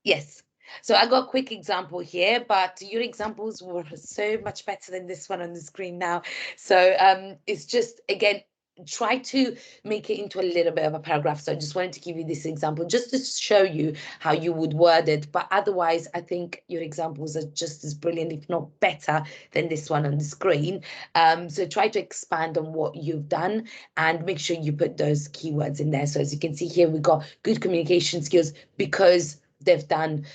Yes, so I got a quick example here, but your examples were so much better than this one on the screen now. So it's just, again, try to make it into a little bit of a paragraph. So I just wanted to give you this example just to show you how you would word it. But otherwise, I think your examples are just as brilliant, if not better, than this one on the screen. So try to expand on what you've done and make sure you put those keywords in there. So as you can see here, we got good communication skills because they've done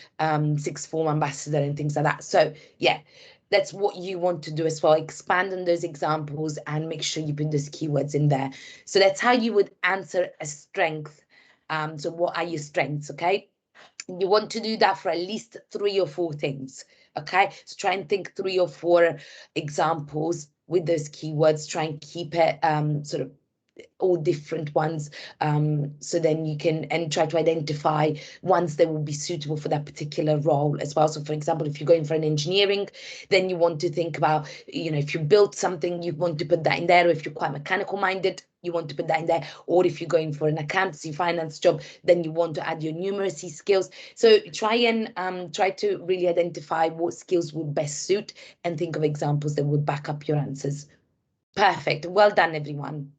sixth form ambassador and things like that. So yeah, that's what you want to do as well. Expand on those examples and make sure you put those keywords in there. So that's how you would answer a strength. So what are your strengths? Okay, you want to do that for at least 3 or 4 things. Okay, so try and think 3 or 4 examples with those keywords. Try and keep it sort of all different ones, so then you can and try to identify ones that will be suitable for that particular role as well. So for example, if you're going for an engineering, then you want to think about, you know, if you build something, you want to put that in there, or if you're quite mechanical minded, you want to put that in there, or if you're going for an accountancy finance job, then you want to add your numeracy skills. So try and try to really identify what skills would best suit and think of examples that would back up your answers. Perfect. Well done, everyone.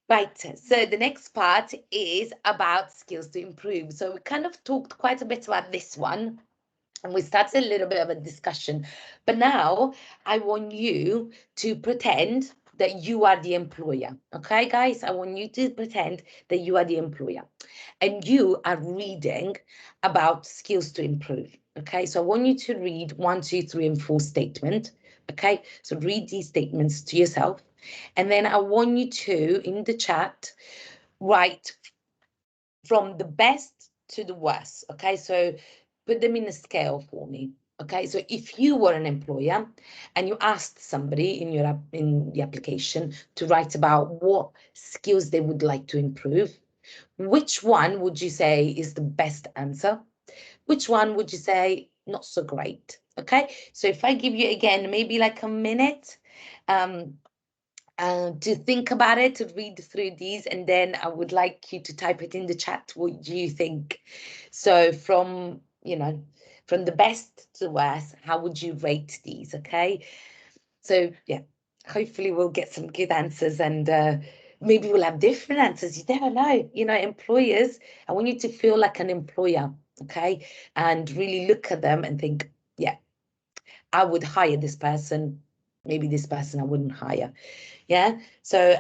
Right, so the next part is about skills to improve. So we kind of talked quite a bit about this one, and we started a little bit of a discussion. But now I want you to pretend that you are the employer. Okay, guys, I want you to pretend that you are the employer and you are reading about skills to improve. Okay, so I want you to read 1, 2, 3, and 4 statement. Okay, so read these statements to yourself. And then I want you to, in the chat, write from the best to the worst. Okay, so put them in a scale for me. Okay, so if you were an employer and you asked somebody in the application to write about what skills they would like to improve, which one would you say is the best answer? Which one would you say not so great? Okay, so if I give you again maybe like a minute to think about it, to read through these, and then I would like you to type it in the chat what you think. So from, you know, from the best to worst, how would you rate these? Okay, so yeah, hopefully we'll get some good answers, and maybe we'll have different answers. You never know. You know, employers, I want you to feel like an employer, okay, and really look at them and think, yeah, I would hire this person. Maybe this person I wouldn't hire. Yeah, so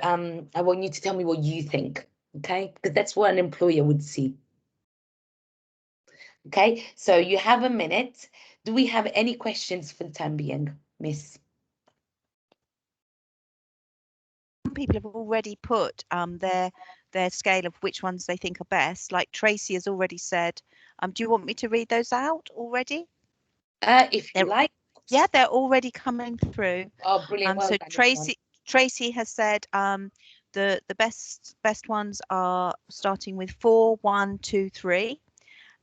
I want you to tell me what you think, okay, because that's what an employer would see. Okay, so you have a minute. Do we have any questions for the time being, Miss? Some people have already put their scale of which ones they think are best. Like Tracy has already said. Do you want me to read those out already? If you like. Yeah, they're already coming through. Oh, brilliant. Well So done, everyone. Tracy has said the best ones are starting with 4, 1, 2, 3. Okay.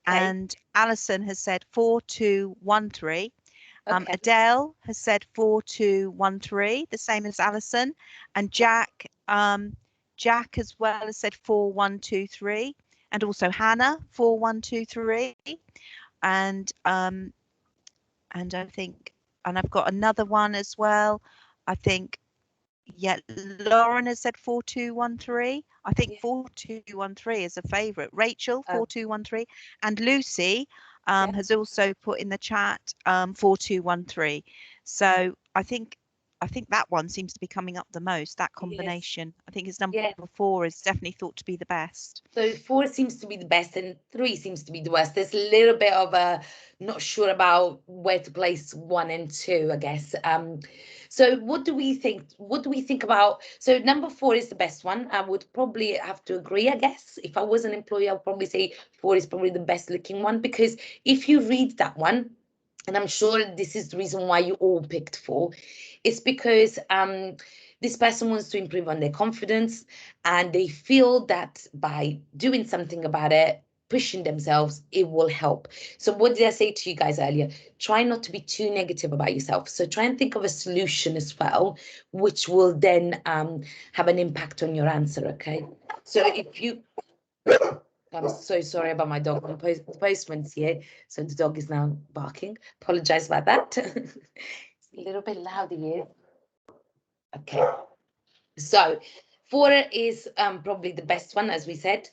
And Alison has said 4, 2, 1, 3. Okay. Adele has said 4, 2, 1, 3, the same as Alison. And Jack as well has said 4, 1, 2, 3. And also Hannah 4, 1, 2, 3. And I think, and I've got another one as well. I think, yeah, Lauren has said 4, 2, 1, 3. I think Yeah. 4, 2, 1, 3 is a favourite. Rachel 4, 2, 1, 3, and Lucy has also put in the chat 4, 2, 1, 3. So I think I think that one seems to be coming up the most, that Yes. combination. I think it's number Yeah. 4 is definitely thought to be the best. So 4 seems to be the best and 3 seems to be the worst. There's a little bit of a not sure about where to place 1 and 2, I guess. So what do we think? What do we think about? So number 4 is the best one. I would probably have to agree, I guess. If I was an employee, I'll probably say 4 is probably the best looking one, because if you read that one, and I'm sure this is the reason why you all picked 4, it's because this person wants to improve on their confidence, and they feel that by doing something about it, pushing themselves, it will help. So what did I say to you guys earlier? Try not to be too negative about yourself. So try and think of a solution as well, which will then have an impact on your answer, okay? So if you... I'm so sorry about my dog. The postman's here, so the dog is now barking. Apologize about that. It's a little bit loud here. Okay. So 4 is probably the best one, as we said,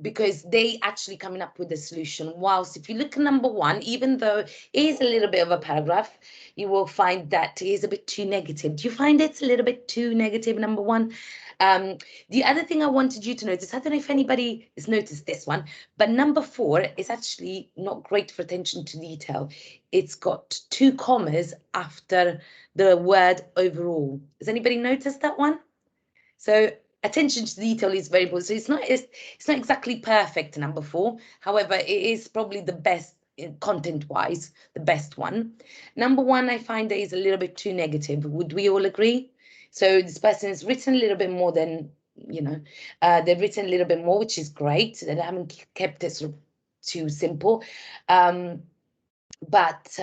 because they actually coming up with a solution. Whilst if you look at number 1, even though it is a little bit of a paragraph, you will find that it is a bit too negative. Do you find it's a little bit too negative, number 1? The other thing I wanted you to notice, I don't know if anybody has noticed this one, but number 4 is actually not great for attention to detail. It's got 2 commas after the word overall. Has anybody noticed that one? So attention to detail is very important. So it's not exactly perfect, number 4. However, it is probably the best content-wise, the best one. Number 1, I find that is a little bit too negative. Would we all agree? So this person has written a little bit more than, you know, they've written a little bit more, which is great. They haven't kept it sort of too simple. But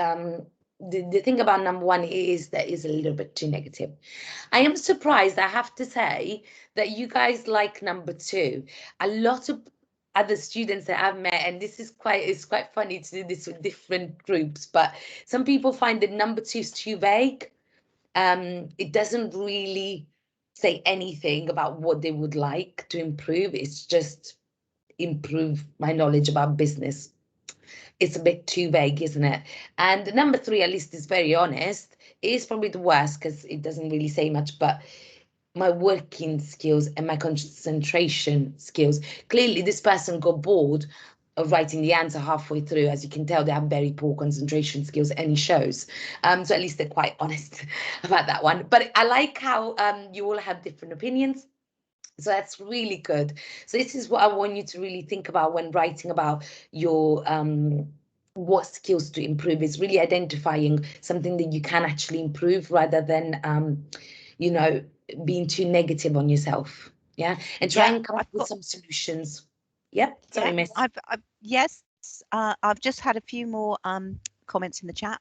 the thing about number 1 is that is a little bit too negative. I am surprised, I have to say, that you guys like number 2. A lot of other students that I've met, and this is quite funny to do this with different groups, but some people find that number 2 is too vague. It doesn't really say anything about what they would like to improve. It's just improve my knowledge about business. It's a bit too vague, isn't it? And number 3, at least, is very honest. It is probably the worst because it doesn't really say much, but my working skills and my concentration skills. Clearly, this person got bored of writing the answer halfway through. As you can tell, they have very poor concentration skills, and it shows. So at least they're quite honest about that one. But I like how you all have different opinions. So that's really good. So this is what I want you to really think about when writing about your what skills to improve. Is really identifying something that you can actually improve rather than you know, being too negative on yourself. Yeah, and try and come up with some solutions. Yep. Sorry, Miss. Yes, I've just had a few more comments in the chat.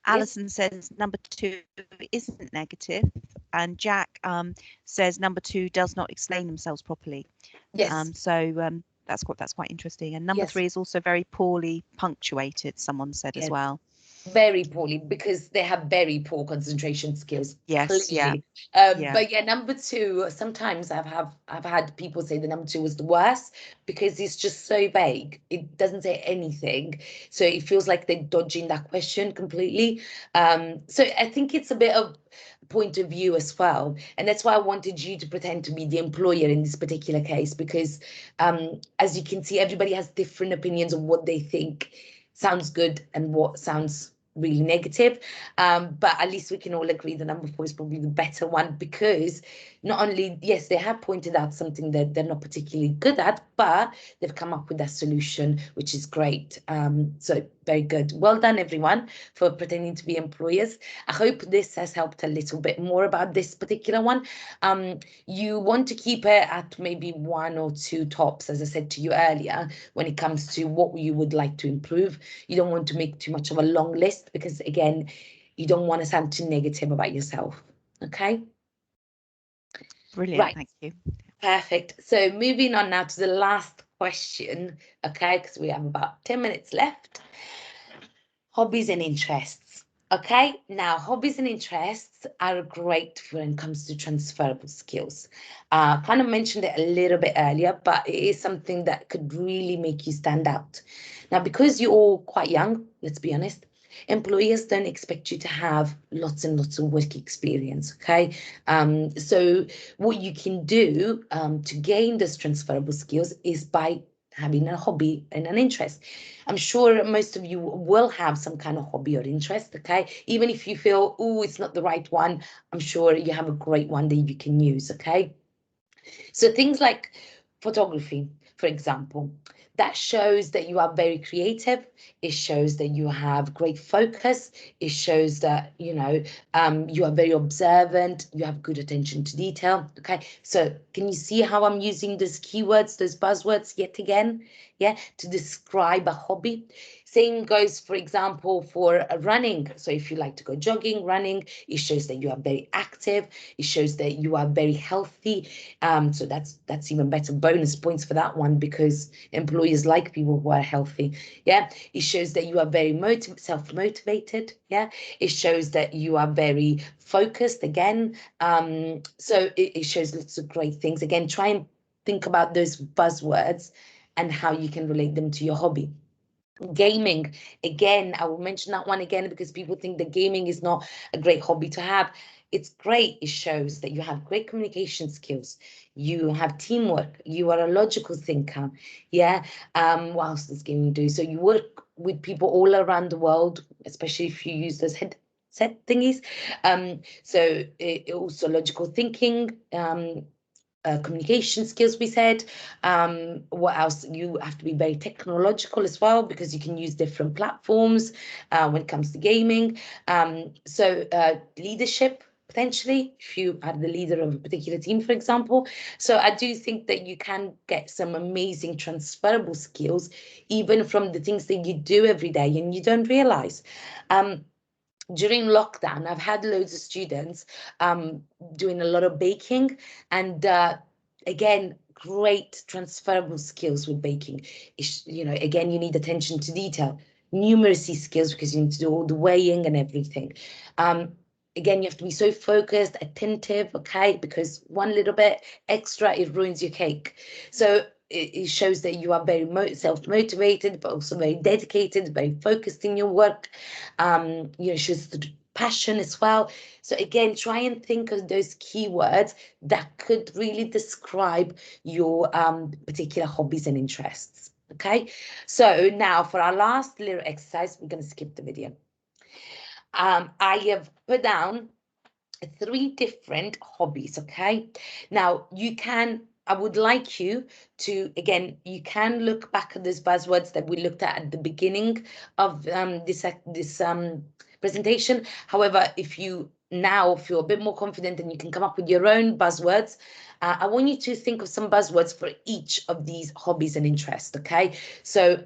Alison says number 2 isn't negative, and Jack says number 2 does not explain themselves properly. Yes. So that's quite interesting. And number 3 is also very poorly punctuated, someone said as well. Very poorly, because they have very poor concentration skills. Yes, clearly. But yeah, number 2, sometimes I've had people say the number 2 was the worst because it's just so vague. It doesn't say anything, so it feels like they're dodging that question completely. So I think it's a bit of point of view as well, and that's why I wanted you to pretend to be the employer in this particular case, because as you can see, everybody has different opinions of what they think sounds good and what sounds really negative, but at least we can all agree the number 4 is probably the better one, because not only, yes, they have pointed out something that they're not particularly good at, but they've come up with a solution, which is great. So very good. Well done, everyone, for pretending to be employers. I hope this has helped a little bit more about this particular one. You want to keep it at maybe 1 or 2 tops, as I said to you earlier, when it comes to what you would like to improve. You don't want to make too much of a long list, because again, you don't want to sound too negative about yourself. Okay. Brilliant. Right. Thank you. Perfect. So moving on now to the last question. Okay, because we have about 10 minutes left. Hobbies and interests. Okay, now hobbies and interests are great when it comes to transferable skills. Kind of mentioned it a little bit earlier, but it is something that could really make you stand out. Now, because you're all quite young, let's be honest, employers don't expect you to have lots and lots of work experience, okay? So what you can do to gain those transferable skills is by having a hobby and an interest. I'm sure most of you will have some kind of hobby or interest, okay? Even if you feel, oh, it's not the right one, I'm sure you have a great one that you can use, okay? So things like photography, for example, that shows that you are very creative. It shows that you have great focus. It shows that, you know, you are very observant. You have good attention to detail. Okay, so can you see how I'm using those keywords, those buzzwords yet again? Yeah, to describe a hobby. Same goes, for example, for running. So if you like to go jogging, running, it shows that you are very active. It shows that you are very healthy. So that's even better bonus points for that one, because employers like people who are healthy. Yeah, it shows that you are very self-motivated. Yeah, it shows that you are very focused again. So it shows lots of great things. Again, try and think about those buzzwords and how you can relate them to your hobby. Gaming, again, I will mention that one again because people think that gaming is not a great hobby to have. It's great. It shows that you have great communication skills, you have teamwork, you are a logical thinker. Yeah. What else does gaming do? So you work with people all around the world, especially if you use those headset thingies. So it also logical thinking, communication skills, we said. What else? You have to be very technological as well, because you can use different platforms when it comes to gaming. So leadership, potentially, if you are the leader of a particular team, for example. So I do think that you can get some amazing transferable skills, even from the things that you do every day and you don't realize. During lockdown, I've had loads of students doing a lot of baking, and again, great transferable skills with baking. You know, again, you need attention to detail, numeracy skills, because you need to do all the weighing and everything. Again, you have to be so focused, attentive, okay, because one little bit extra, it ruins your cake. So it shows that you are very self-motivated, but also very dedicated, very focused in your work. You know, shows the passion as well. So again, try and think of those keywords that could really describe your particular hobbies and interests. Okay, so now for our last little exercise, we're going to skip the video. I have put down 3 different hobbies. Okay, now I would like you to, again, you can look back at those buzzwords that we looked at the beginning of this presentation. However, if you now feel a bit more confident and you can come up with your own buzzwords, I want you to think of some buzzwords for each of these hobbies and interests. Okay, so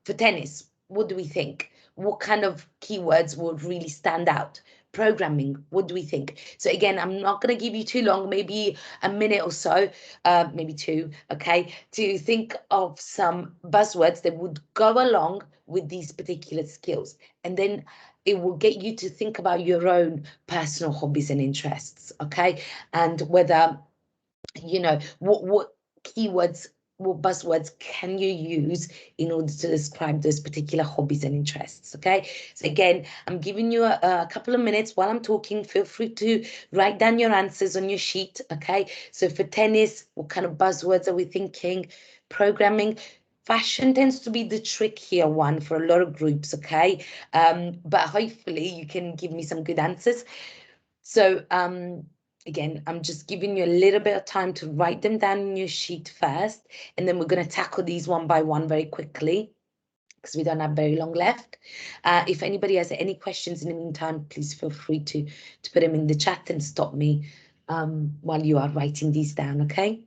for tennis, what do we think? What kind of keywords would really stand out? Programming, what do we think? So again, I'm not going to give you too long, maybe a minute or so, maybe 2, okay, to think of some buzzwords that would go along with these particular skills. And then it will get you to think about your own personal hobbies and interests, okay? And whether, you know, what keywords, what buzzwords can you use in order to describe those particular hobbies and interests, okay? So again, I'm giving you a couple of minutes while I'm talking. Feel free to write down your answers on your sheet, okay? So for tennis, what kind of buzzwords are we thinking? Programming. Fashion tends to be the trickier one for a lot of groups, okay? But hopefully you can give me some good answers. So again, I'm just giving you a little bit of time to write them down in your sheet first, and then we're going to tackle these one by one very quickly, because we don't have very long left. If anybody has any questions in the meantime, please feel free to put them in the chat and stop me while you are writing these down, okay?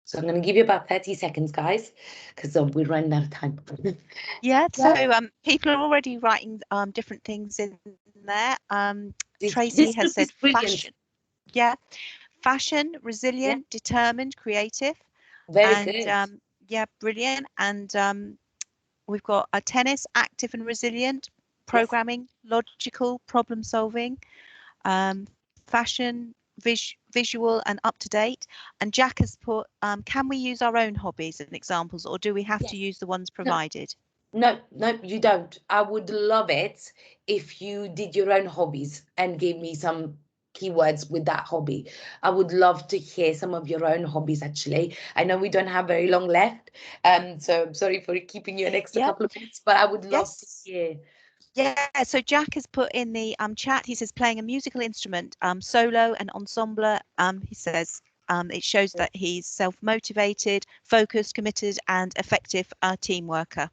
So I'm going to give you about 30 seconds, guys, because we're running out of time. Yeah, so people are already writing different things in there. Tracy has said fashion. Yeah, fashion, resilient, determined, creative. Very good. Yeah, brilliant. And We've got a tennis, active and resilient, Yes. programming, logical, problem solving, fashion, visual and up to date. And Jack has put, can we use our own hobbies and examples, or do we have to Yes. use the ones No, provided? no, no, you don't. I would love it if you did your own hobbies and gave me some keywords with that hobby. I would love to hear some of your own hobbies, actually. I know we don't have very long left, so I'm sorry for keeping you an extra Yeah. couple of minutes, but I would love to Yes. hear. Yeah, so Jack has put in the chat, he says playing a musical instrument, solo and ensemble. He says it shows that he's self-motivated, focused, committed and effective team worker.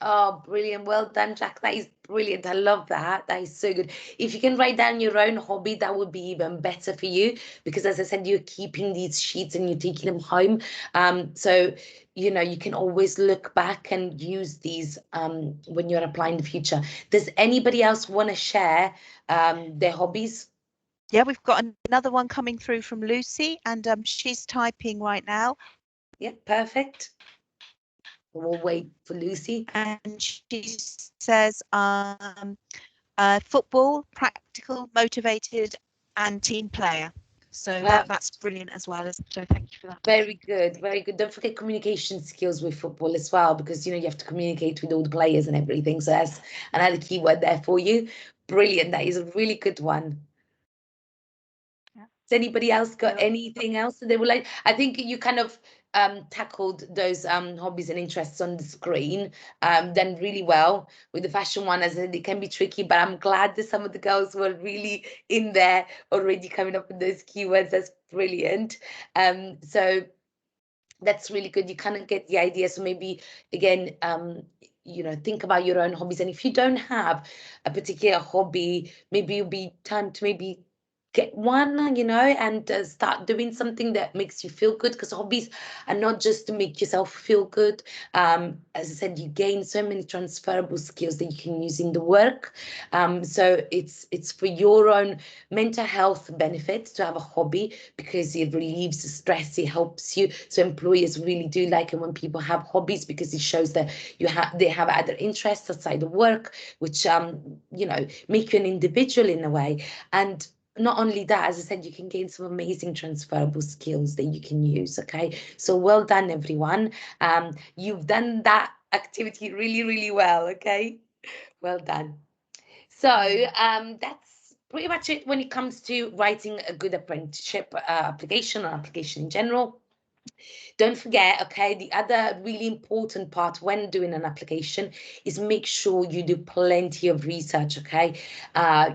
Oh, brilliant. Well done, Jack. That is brilliant. I love that. That is so good. If you can write down your own hobby, that would be even better for you because, as I said, you're keeping these sheets and you're taking them home. So, you know, you can always look back and use these when you're applying in the future. Does anybody else want to share their hobbies? Yeah, we've got another one coming through from Lucy and she's typing right now. Yeah, perfect. We'll wait for Lucy. And she says football, practical, motivated and team player. So that's brilliant as well. So thank you for that. Very good, very good. Don't forget communication skills with football as well, because you know you have to communicate with all the players and everything. So that's another keyword there for you. Brilliant. That is a really good one. Yeah. Has anybody else got anything else that they would like? I think you kind of tackled those hobbies and interests on the screen done really well with the fashion one. As I said, it can be tricky, but I'm glad that some of the girls were really in there already coming up with those keywords. That's brilliant. So that's really good. You kind of get the idea. So maybe again, you know, think about your own hobbies. And if you don't have a particular hobby, maybe it'll be time to maybe get one, you know, and start doing something that makes you feel good, because hobbies are not just to make yourself feel good. As I said, you gain so many transferable skills that you can use in the work. So it's for your own mental health benefits to have a hobby, because it relieves the stress, it helps you. So employers really do like it when people have hobbies, because it shows that they have other interests outside the work, which you know, make you an individual in a way. And not only that, as I said, you can gain some amazing transferable skills that you can use. Okay, so well done, everyone. You've done that activity really, really well. Okay, well done. So that's pretty much it when it comes to writing a good apprenticeship application or application in general. Don't forget, okay, the other really important part when doing an application is make sure you do plenty of research, okay?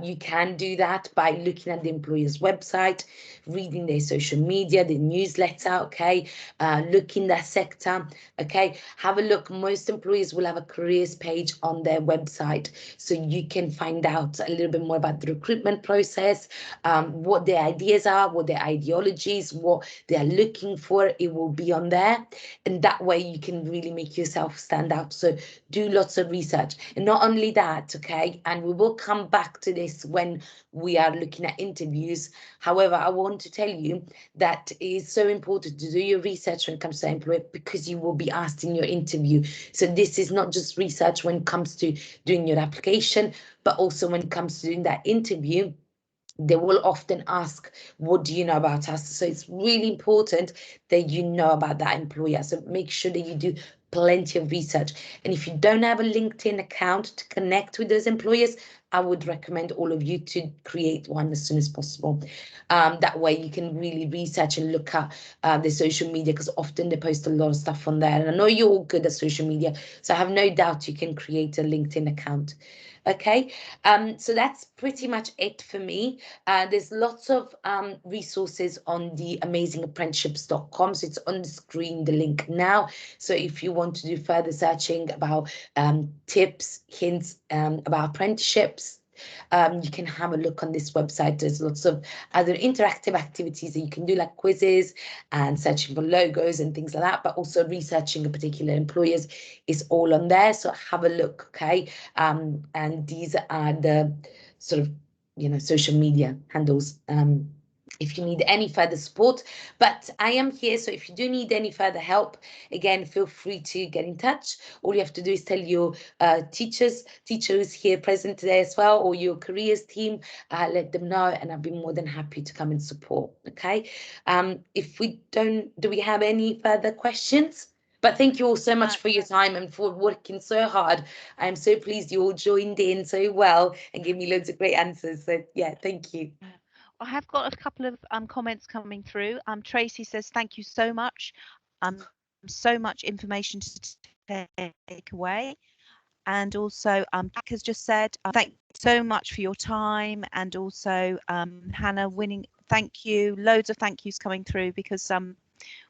You can do that by looking at the employer's website, reading their social media, the newsletter, okay? Look in their sector, okay? Have a look. Most employers will have a careers page on their website, so you can find out a little bit more about the recruitment process, what their ideas are, what their ideologies, what they are looking for. It will be on there, and that way you can really make yourself stand out. So do lots of research. And not only that, okay, and we will come back to this when we are looking at interviews. However, I want to tell you that it is so important to do your research when it comes to employer, because you will be asked in your interview. So this is not just research when it comes to doing your application, but also when it comes to doing that interview. They will often ask, what do you know about us? So it's really important that you know about that employer. So make sure that you do plenty of research. And if you don't have a LinkedIn account to connect with those employers, I would recommend all of you to create one as soon as possible. That way you can really research and look at the social media, because often they post a lot of stuff on there. And I know you're all good at social media, so I have no doubt you can create a LinkedIn account. Okay, so that's pretty much it for me. There's lots of resources on the amazingapprenticeships.com. So it's on the screen, the link now. So if you want to do further searching about tips, hints about apprenticeships, you can have a look on this website. There's lots of other interactive activities that you can do, like quizzes and searching for logos and things like that, but also researching a particular employers is all on there. So have a look, okay? And these are the sort of, you know, social media handles if you need any further support. But I am here, so if you do need any further help, again, feel free to get in touch. All you have to do is tell your teachers here present today as well, or your careers team, let them know, and I'll be more than happy to come and support. Okay. If we don't, do we have any further questions? But thank you all so much for your time and for working so hard. I'm so pleased you all joined in so well and gave me loads of great answers. So yeah, thank you. I have got a couple of comments coming through. Tracy says, thank you so much. So much information to take away. And also, Jack has just said, thank you so much for your time. And also, Hannah, winning, thank you. Loads of thank yous coming through, because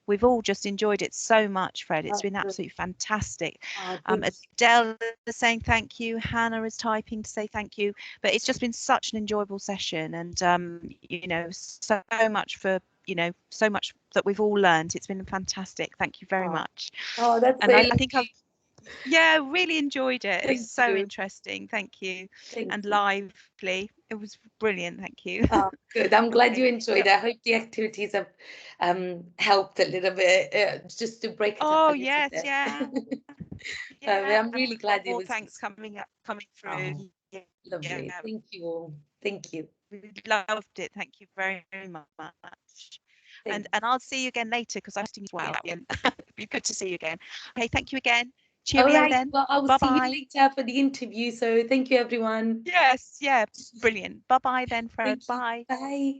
we've all just enjoyed it so much, Fred. It's been absolutely fantastic. Adele is saying thank you. Hannah is typing to say thank you. But it's just been such an enjoyable session, and you know, so much for, you know, so much that we've all learned. It's been fantastic. Thank you very much. Oh, that's and I think I've really enjoyed it. It was so interesting. Thank you. And lively. It was brilliant. Thank you. Oh, good. I'm glad you enjoyed it. I hope the activities have helped a little bit, just to break it up a little yes, bit. yeah. I'm really glad it more was. Thanks coming through. Lovely. Thank you all. Thank you. We loved it. Thank you very, very much. And I'll see you again later, because I'm staying as well. It'd be good to see you again. Okay, thank you again. Cheerio then. Well, I will Bye-bye. see you later for the interview. So thank you, everyone. Yes, yeah, brilliant. Bye-bye then, Fred. Bye. Bye.